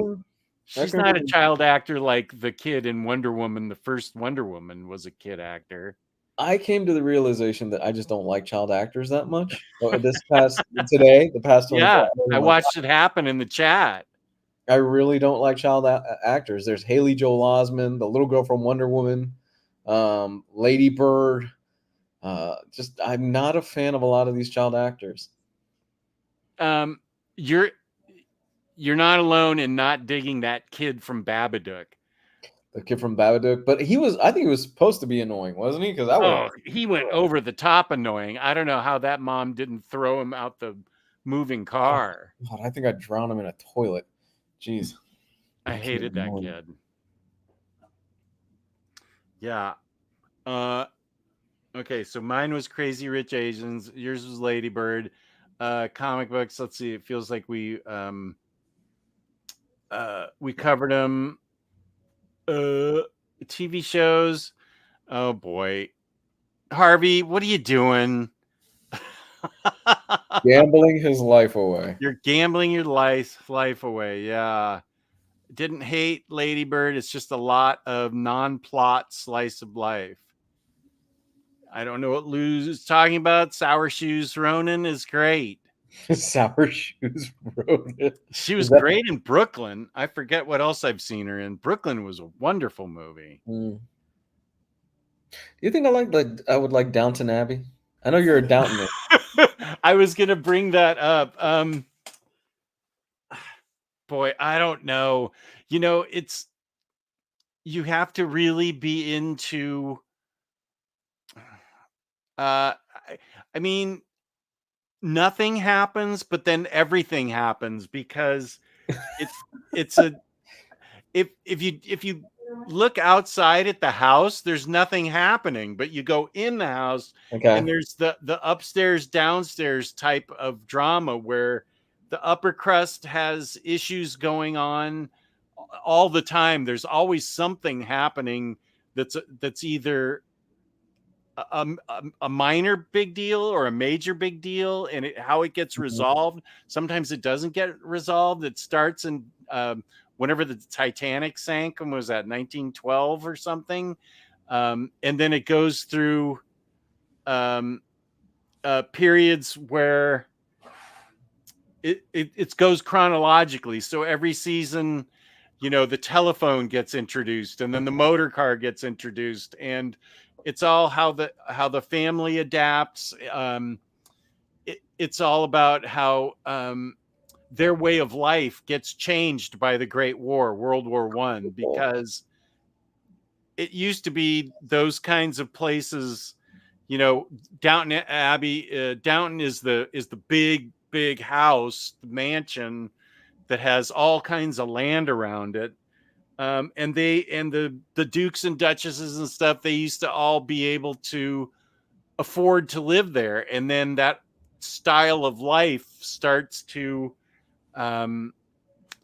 not a child actor like the kid in Wonder Woman. The first Wonder Woman was a kid actor. I came to the realization that I just don't like child actors that much. The past 24 Yeah, I watched it happen in the chat. I really don't like child actors. There's Haley Joel Osment, the little girl from Wonder Woman, Lady Bird. I'm not a fan of a lot of these child actors. You're not alone in not digging that kid from Babadook. The kid from Babadook, but I think he was supposed to be annoying, wasn't he? Because he went over the top annoying. I don't know how that mom didn't throw him out the moving car. God, I think I drowned him in a toilet. Jeez. I hated that kid. Yeah. Okay, so mine was Crazy Rich Asians. Yours was Ladybird. Comic books. Let's see. It feels like we covered them. TV shows. Oh boy, Harvey, what are you doing? Gambling his life away. You're gambling your life away. Yeah. Didn't hate Ladybird. It's just a lot of non-plot slice of life. I don't know what Lou's talking about. Sour Shoes Ronan is great. Sour Shoes Ronan. She was great in Brooklyn. I forget what else I've seen her in. Brooklyn was a wonderful movie. Do you think I would like Downton Abbey? I know you're a Downton. I was gonna bring that up. Boy, I don't know. You know, you have to really be into I mean, nothing happens, but then everything happens because it's a if you look outside at the house, there's nothing happening, but you go in the house and there's the upstairs downstairs type of drama where the upper crust has issues going on all the time. There's always something happening that's either a minor big deal or a major big deal, and how it gets resolved. Sometimes it doesn't get resolved. It starts in whenever the Titanic sank, and was that 1912 or something, and then it goes through periods where it goes chronologically. So every season, you know, the telephone gets introduced, and then the motor car gets introduced, and it's all how the family adapts. It's all about how their way of life gets changed by the Great War, World War I, because it used to be those kinds of places. You know, Downton Abbey. Downton is the big house, the mansion that has all kinds of land around it. And the dukes and duchesses and stuff, they used to all be able to afford to live there, and then that style of life starts to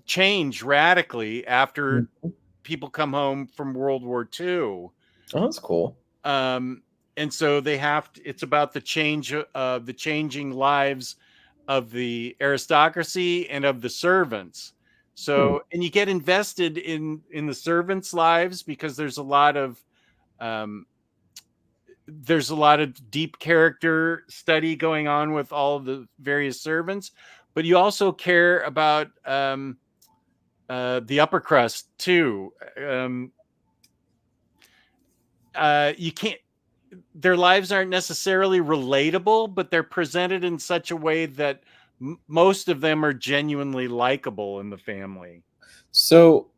change radically after people come home from World War II. Oh, that's cool. And so it's about the changing lives of the aristocracy and of the servants. So, and you get invested in the servants' lives because there's a lot of deep character study going on with all of the various servants, but you also care about the upper crust too. You can't. Their lives aren't necessarily relatable, but they're presented in such a way that most of them are genuinely likable in the family. So,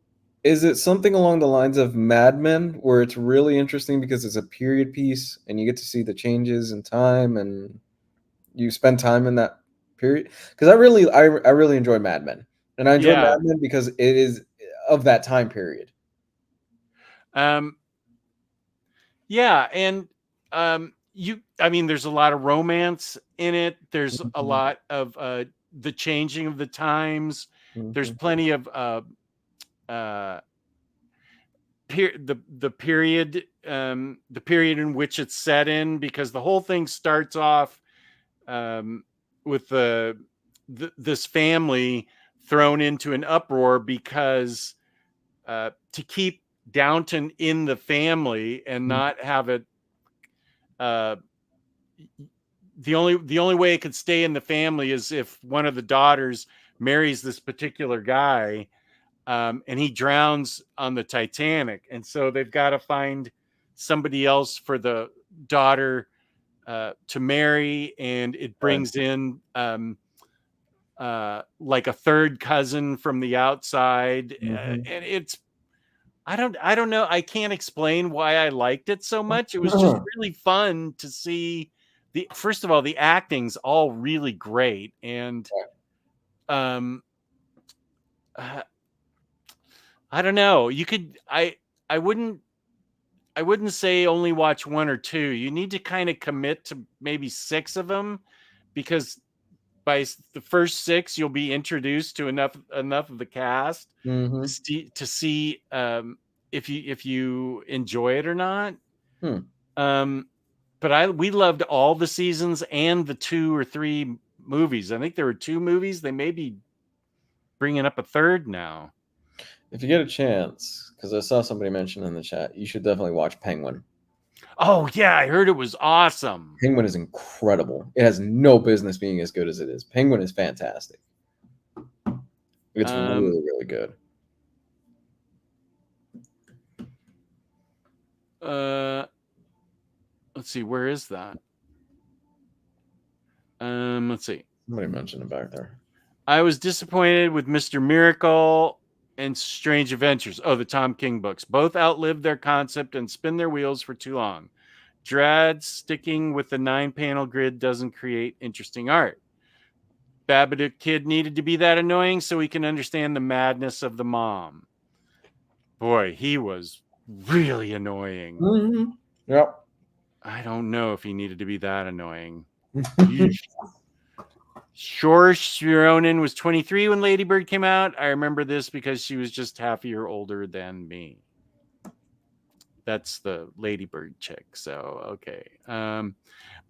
is it something along the lines of Mad Men, where it's really interesting because it's a period piece and you get to see the changes in time and you spend time in that period? Because I really enjoy Mad Men, and I enjoy Mad Men because it is of that time period. Yeah, and I mean, there's a lot of romance in it. There's a lot of the changing of the times. There's plenty of the period in which it's set in, because the whole thing starts off with this family thrown into an uproar because to keep Downton in the family and not have it the only way it could stay in the family is if one of the daughters marries this particular guy, and he drowns on the Titanic, and so they've got to find somebody else for the daughter to marry, and it brings in like a third cousin from the outside, and it's I don't know. I can't explain why I liked it so much. It was just really fun to see. First of all, the acting's all really great, and I don't know. I wouldn't I wouldn't say only watch 1 or 2. You need to kind of commit to maybe 6 of them, because by the first 6 you'll be introduced to enough of the cast Mm-hmm. to see if you enjoy it or not. But we loved all the seasons and the 2 or 3 movies. I think there were 2 movies. They may be bringing up a third now. If you get a chance, because I saw somebody mention in the chat, you should definitely watch Penguin. Oh yeah, I heard it was awesome. Penguin is incredible. It has no business being as good as it is. Penguin is fantastic. It's really, really good. Let's see, where is that? Let's see. Somebody mentioned it back there. I was disappointed with Mr. Miracle and Strange Adventures. Oh, the Tom King books. Both outlived their concept and spin their wheels for too long. Drad sticking with the 9-panel grid doesn't create interesting art. Babadook Kid needed to be that annoying so we can understand the madness of the mom. Boy, he was really annoying. Mm-hmm. Yep. I don't know if he needed to be that annoying. Saoirse Ronan was 23 when Lady Bird came out. I remember this because she was just half a year older than me. That's the Lady Bird chick. So, okay.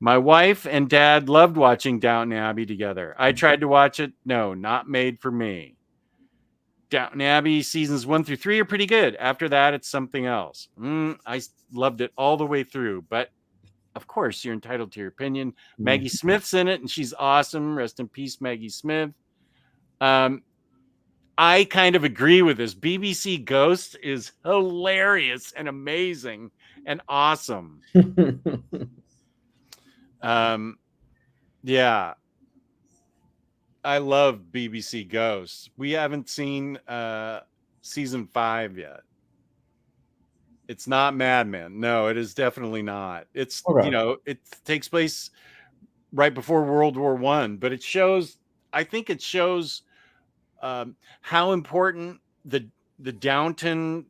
My wife and dad loved watching Downton Abbey together. I tried to watch it. No, not made for me. Downton Abbey seasons 1 through 3 are pretty good. After that, it's something else. I loved it all the way through, but of course, you're entitled to your opinion. Maggie Smith's in it, and she's awesome. Rest in peace, Maggie Smith. I kind of agree with this. BBC Ghost is hilarious and amazing and awesome. Yeah. I love BBC Ghosts. We haven't seen season 5 yet. It's not Mad Men. No, it is definitely not. It's it takes place right before World War I, but it shows. I think it shows how important the Downton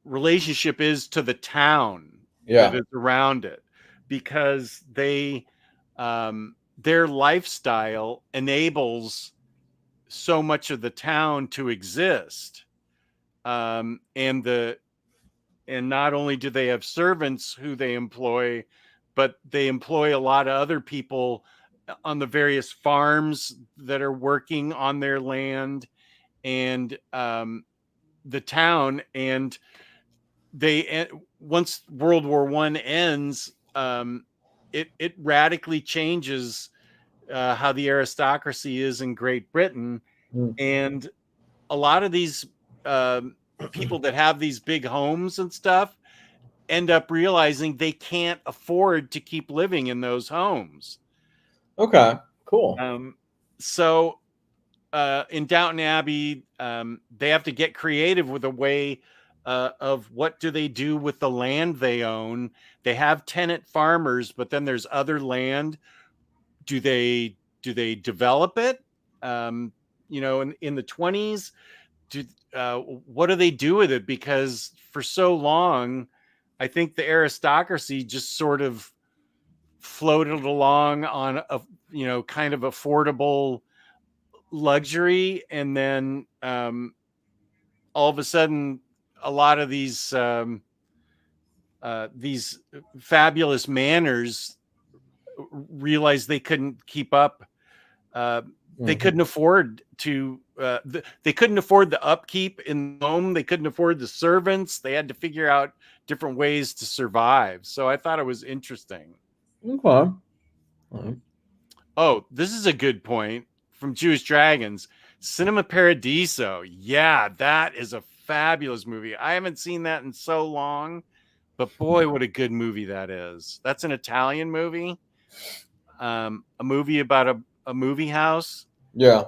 relationship is to the town that is around it, because they their lifestyle enables so much of the town to exist. And not only do they have servants who they employ, but they employ a lot of other people on the various farms that are working on their land and the town. And they, once World War I ends, it radically changes how the aristocracy is in Great Britain. And a lot of these people that have these big homes and stuff end up realizing they can't afford to keep living in those homes. Okay, cool. So in Downton Abbey, they have to get creative with a way of what do they do with the land they own. They have tenant farmers, but then there's other land. Do they develop it? In the 20s, what do they do with it? Because for so long, I think the aristocracy just sort of floated along on a kind of affordable luxury, and then all of a sudden, a lot of these fabulous manors realized they couldn't keep up. They couldn't afford to. They couldn't afford the upkeep in the home. They couldn't afford the servants. They had to figure out different ways to survive. So I thought it was interesting. Okay. Oh, this is a good point from Jewish Dragons. Cinema Paradiso. Yeah, that is a fabulous movie. I haven't seen that in so long, but boy, what a good movie that is. That's an Italian movie. A movie about a movie house. Yeah.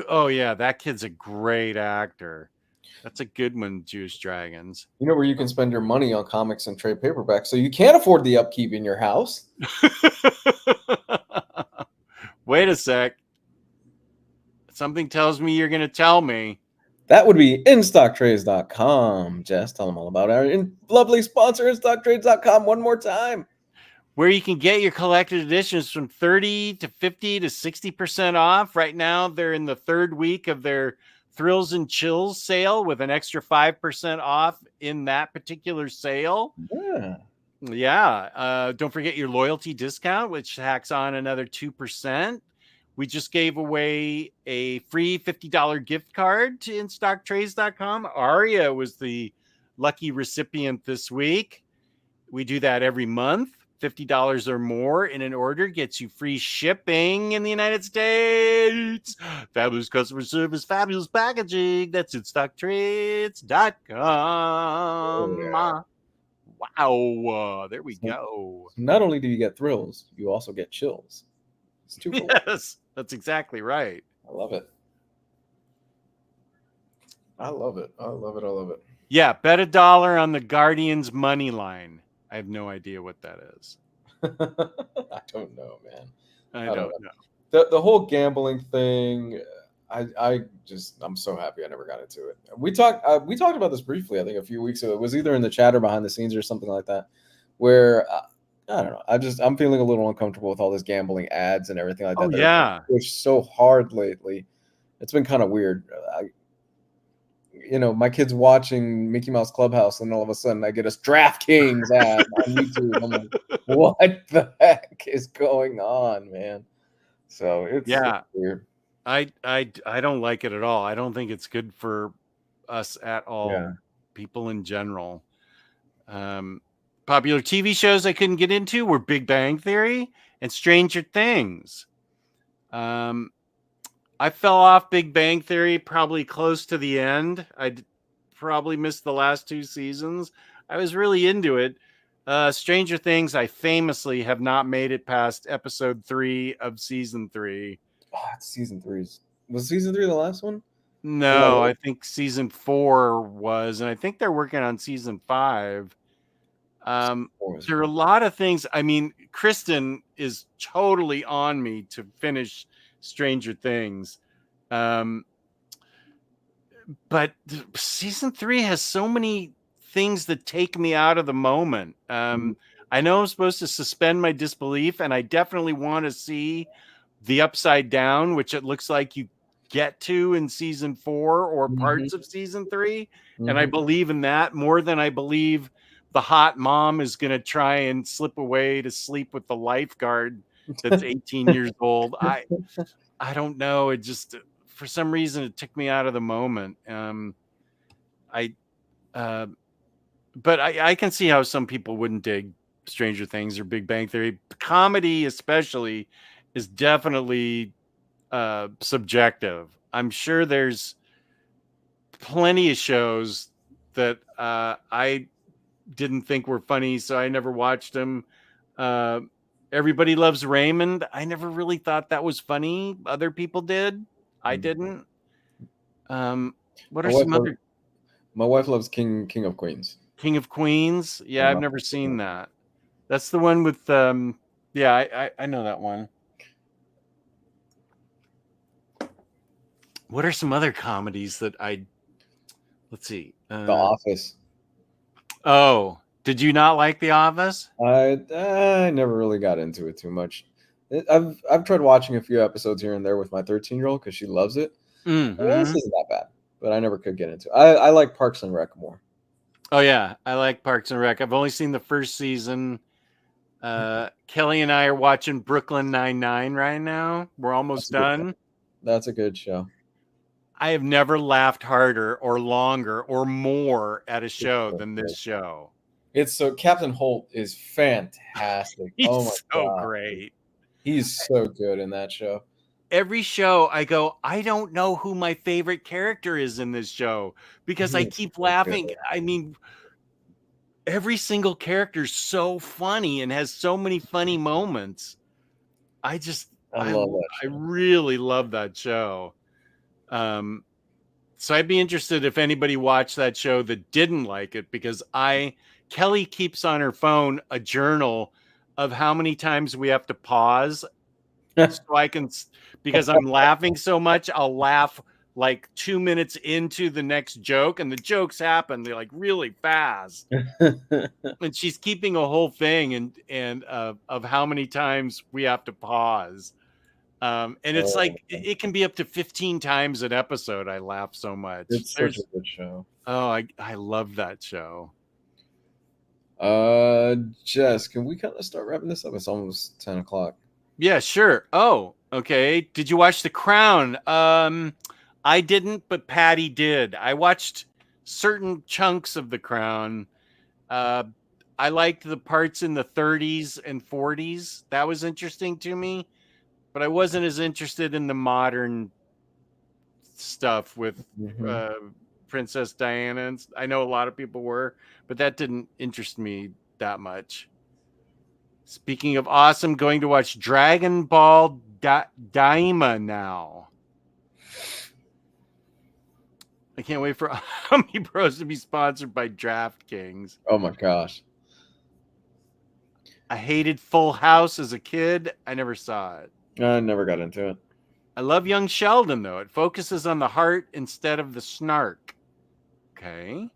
Oh yeah, that kid's a great actor. That's a good one, Jewish Dragons. You know where you can spend your money on comics and trade paperbacks, so you can't afford the upkeep in your house. Wait a sec. Something tells me you're going to tell me. That would be InStockTrades.com. Jess, tell them all about our lovely sponsor, InStockTrades.com, one more time. Where you can get your collected editions from 30 to 50 to 60% off. Right now, they're in the third week of their Thrills and Chills sale with an extra 5% off in that particular sale. Yeah. Yeah. Don't forget your loyalty discount, which hacks on another 2%. We just gave away a free $50 gift card to InStockTrades.com. Aria was the lucky recipient this week. We do that every month. $50 or more in an order gets you free shipping in the United States. Fabulous customer service, fabulous packaging. That's InStockTrades.com. Yeah. Wow. There we go. Not only do you get thrills, you also get chills. It's too cool. Yes, that's exactly right. I love it. I love it. I love it. I love it. Yeah, bet $1 on the Guardians money line. I have no idea what that is. I don't know, man. I don't know. The whole gambling thing, I'm so happy I never got into it. We talked about this briefly, I think a few weeks ago. It was either in the chat or behind the scenes or something like that, where I don't know. I'm feeling a little uncomfortable with all this gambling ads and everything like that. Oh, yeah. Pushed so hard lately. It's been kind of weird. My kid's watching Mickey Mouse Clubhouse, and all of a sudden I get a DraftKings ad on YouTube. I'm like, what the heck is going on, man? So it's weird. I don't like it at all. I don't think it's good for us at all. Yeah. People in general. Popular TV shows I couldn't get into were Big Bang Theory and Stranger Things. I fell off Big Bang Theory probably close to the end. I probably missed the last 2 seasons. I was really into it. Stranger Things, I famously have not made it past episode 3 of season 3. Oh, it's season 3. Was season 3 the last one? No, I think season 4 was, and I think they're working on season 5. There are a lot of things. I mean, Kristen is totally on me to finish Stranger Things. But season 3 has so many things that take me out of the moment. I know I'm supposed to suspend my disbelief, and I definitely want to see the upside down, which it looks like you get to in season 4 or parts of season 3. And I believe in that more than I believe the hot mom is going to try and slip away to sleep with the lifeguard that's 18 years old. I don't know. It just, for some reason, it took me out of the moment. But I can see how some people wouldn't dig Stranger Things or Big Bang Theory. Comedy, especially, is definitely subjective. I'm sure there's plenty of shows that I didn't think were funny, so I never watched them. Everybody Loves Raymond. I never really thought that was funny. Other people did. I didn't. What are some other? My wife loves King of Queens. King of Queens. Yeah, I've never seen that. That's the one with yeah, I know that one. What are some other comedies that let's see. The Office. Oh, did you not like The Office? I never really got into it too much. I've tried watching a few episodes here and there with my 13-year-old because she loves it. This isn't that bad, but I never could get into it. I like Parks and Rec more. Oh yeah, I like Parks and Rec. I've only seen the first season. Kelly and I are watching Brooklyn Nine-Nine right now. We're almost done. That's a good show. I have never laughed harder or longer or more at a show than this show. It's so Captain Holt is fantastic. He's oh my so God. great. He's so good in that show. Every show I go, I don't know who my favorite character is in this show because I keep laughing. I mean, every single character is so funny and has so many funny moments. I love that show. I really love that show. So I'd be interested if anybody watched that show that didn't like it, because Kelly keeps on her phone a journal of how many times we have to pause so I can, because I'm laughing so much, I'll laugh like 2 minutes into the next joke, and the jokes happen. They're like really fast. And she's keeping a whole thing and of how many times we have to pause. And it's like it can be up to 15 times an episode. I laugh so much. It's such a good show. Oh, I love that show. Jess, can we kind of start wrapping this up? It's almost 10 o'clock. Yeah, sure. Oh, okay. Did you watch The Crown? I didn't, but Patty did. I watched certain chunks of The Crown. I liked the parts in the 30s and 40s. That was interesting to me, but I wasn't as interested in the modern stuff with Princess Diana. And I know a lot of people were, but that didn't interest me that much. Speaking of awesome, going to watch Dragon Ball Daima now. I can't wait for Omnibros to be sponsored by DraftKings. Oh my gosh. I hated Full House as a kid. I never saw it. I never got into it. I love Young Sheldon, though. It focuses on the heart instead of the snark. Okay.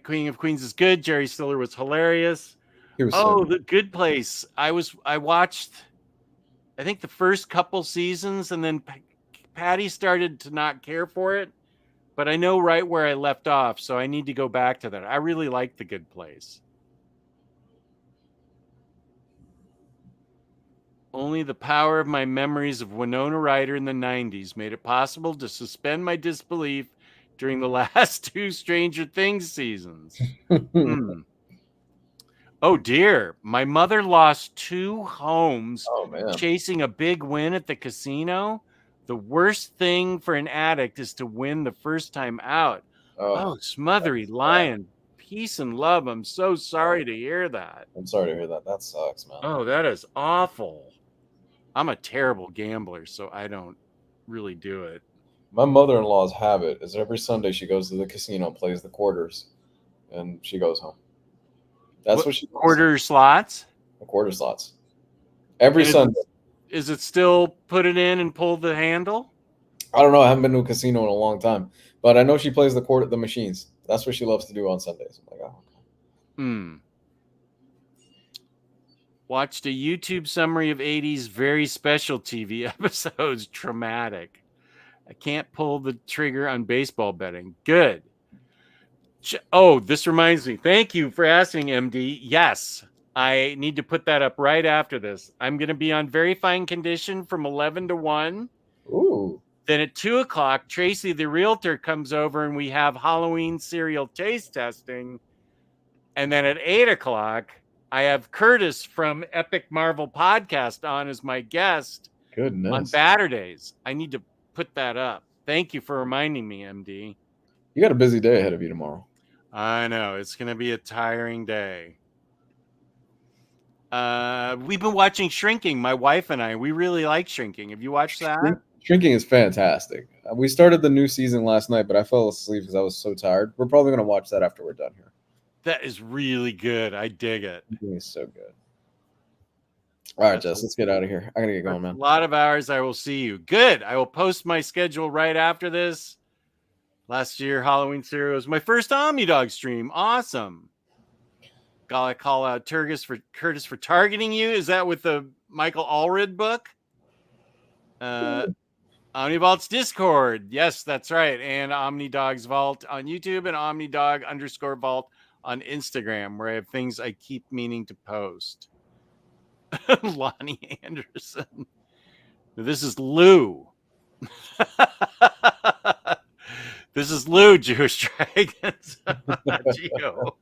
Queen of Queens is good. Jerry Stiller was hilarious. He was so The Good Place. I watched, I think, the first couple seasons, and then Patty started to not care for it. But I know right where I left off, so I need to go back to that. I really like The Good Place. Only the power of my memories of Winona Ryder in the 90s made it possible to suspend my disbelief during the last 2 Stranger Things seasons. Oh dear. My mother lost 2 homes chasing a big win at the casino. The worst thing for an addict is to win the first time out. Oh, Smothery Lion. Peace and love. I'm so sorry to hear that. I'm sorry to hear that. That sucks, man. Oh, that is awful. I'm a terrible gambler, so I don't really do it. My mother-in-law's habit is every Sunday she goes to the casino and plays the quarters, and she goes home. That's what she does. Quarter slots? The quarter slots. Every Sunday. Is it still put it in and pull the handle? I don't know. I haven't been to a casino in a long time, but I know she plays the machines. That's what she loves to do on Sundays. I'm like, oh, okay. Watched a YouTube summary of 80s very special TV episodes. Traumatic. I can't pull the trigger on baseball betting. Good. Oh, this reminds me. Thank you for asking, MD. Yes, I need to put that up right after this. I'm going to be on very fine condition from 11 to 1. Ooh. Then at 2 o'clock, Tracy, the realtor, comes over and we have Halloween cereal taste testing. And then at 8 o'clock, I have Curtis from Epic Marvel Podcast on as my guest. Goodness. On Saturdays. I need to put that up. Thank you for reminding me, MD. You got a busy day ahead of you tomorrow. I know. It's going to be a tiring day. We've been watching Shrinking, my wife and I. We really like Shrinking. Have you watched that? Shrinking is fantastic. We started the new season last night, but I fell asleep because I was so tired. We're probably going to watch that after we're done here. That is really good. I dig it. It's so good. All right, Jess, let's get out of here. I got to get going, man. A lot of hours. I will see you. Good. I will post my schedule right after this. Last year, Halloween cereal was my first Omnidog stream. Awesome. Gotta call out Curtis for targeting you. Is that with the Michael Allred book? Omnivault's Discord. Yes, that's right. And Omnidog's Vault on YouTube and Omnidog_Vault on Instagram, where I have things I keep meaning to post. Lonnie Anderson. This is Lou. This is Lou, Jewish Dragons. Geo.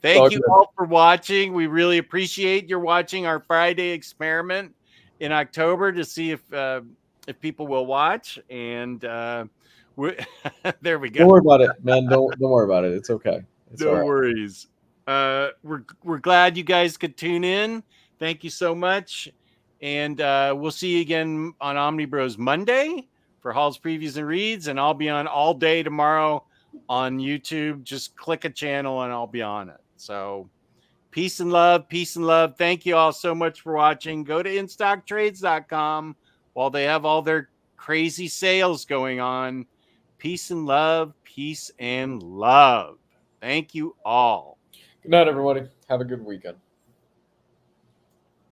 Thank you all for watching. We really appreciate your watching our Friday experiment in October to see if people will watch. And there we go. Don't worry about it, man. Don't worry about it. It's okay. It's no worries. We're glad you guys could tune in. Thank you so much. And we'll see you again on Omnibros Monday for Hall's Previews and Reads. And I'll be on all day tomorrow on YouTube. Just click a channel and I'll be on it. So peace and love. Peace and love. Thank you all so much for watching. Go to instocktrades.com. while they have all their crazy sales going on. Peace and love. Peace and love. Thank you all. Good night, everybody. Have a good weekend.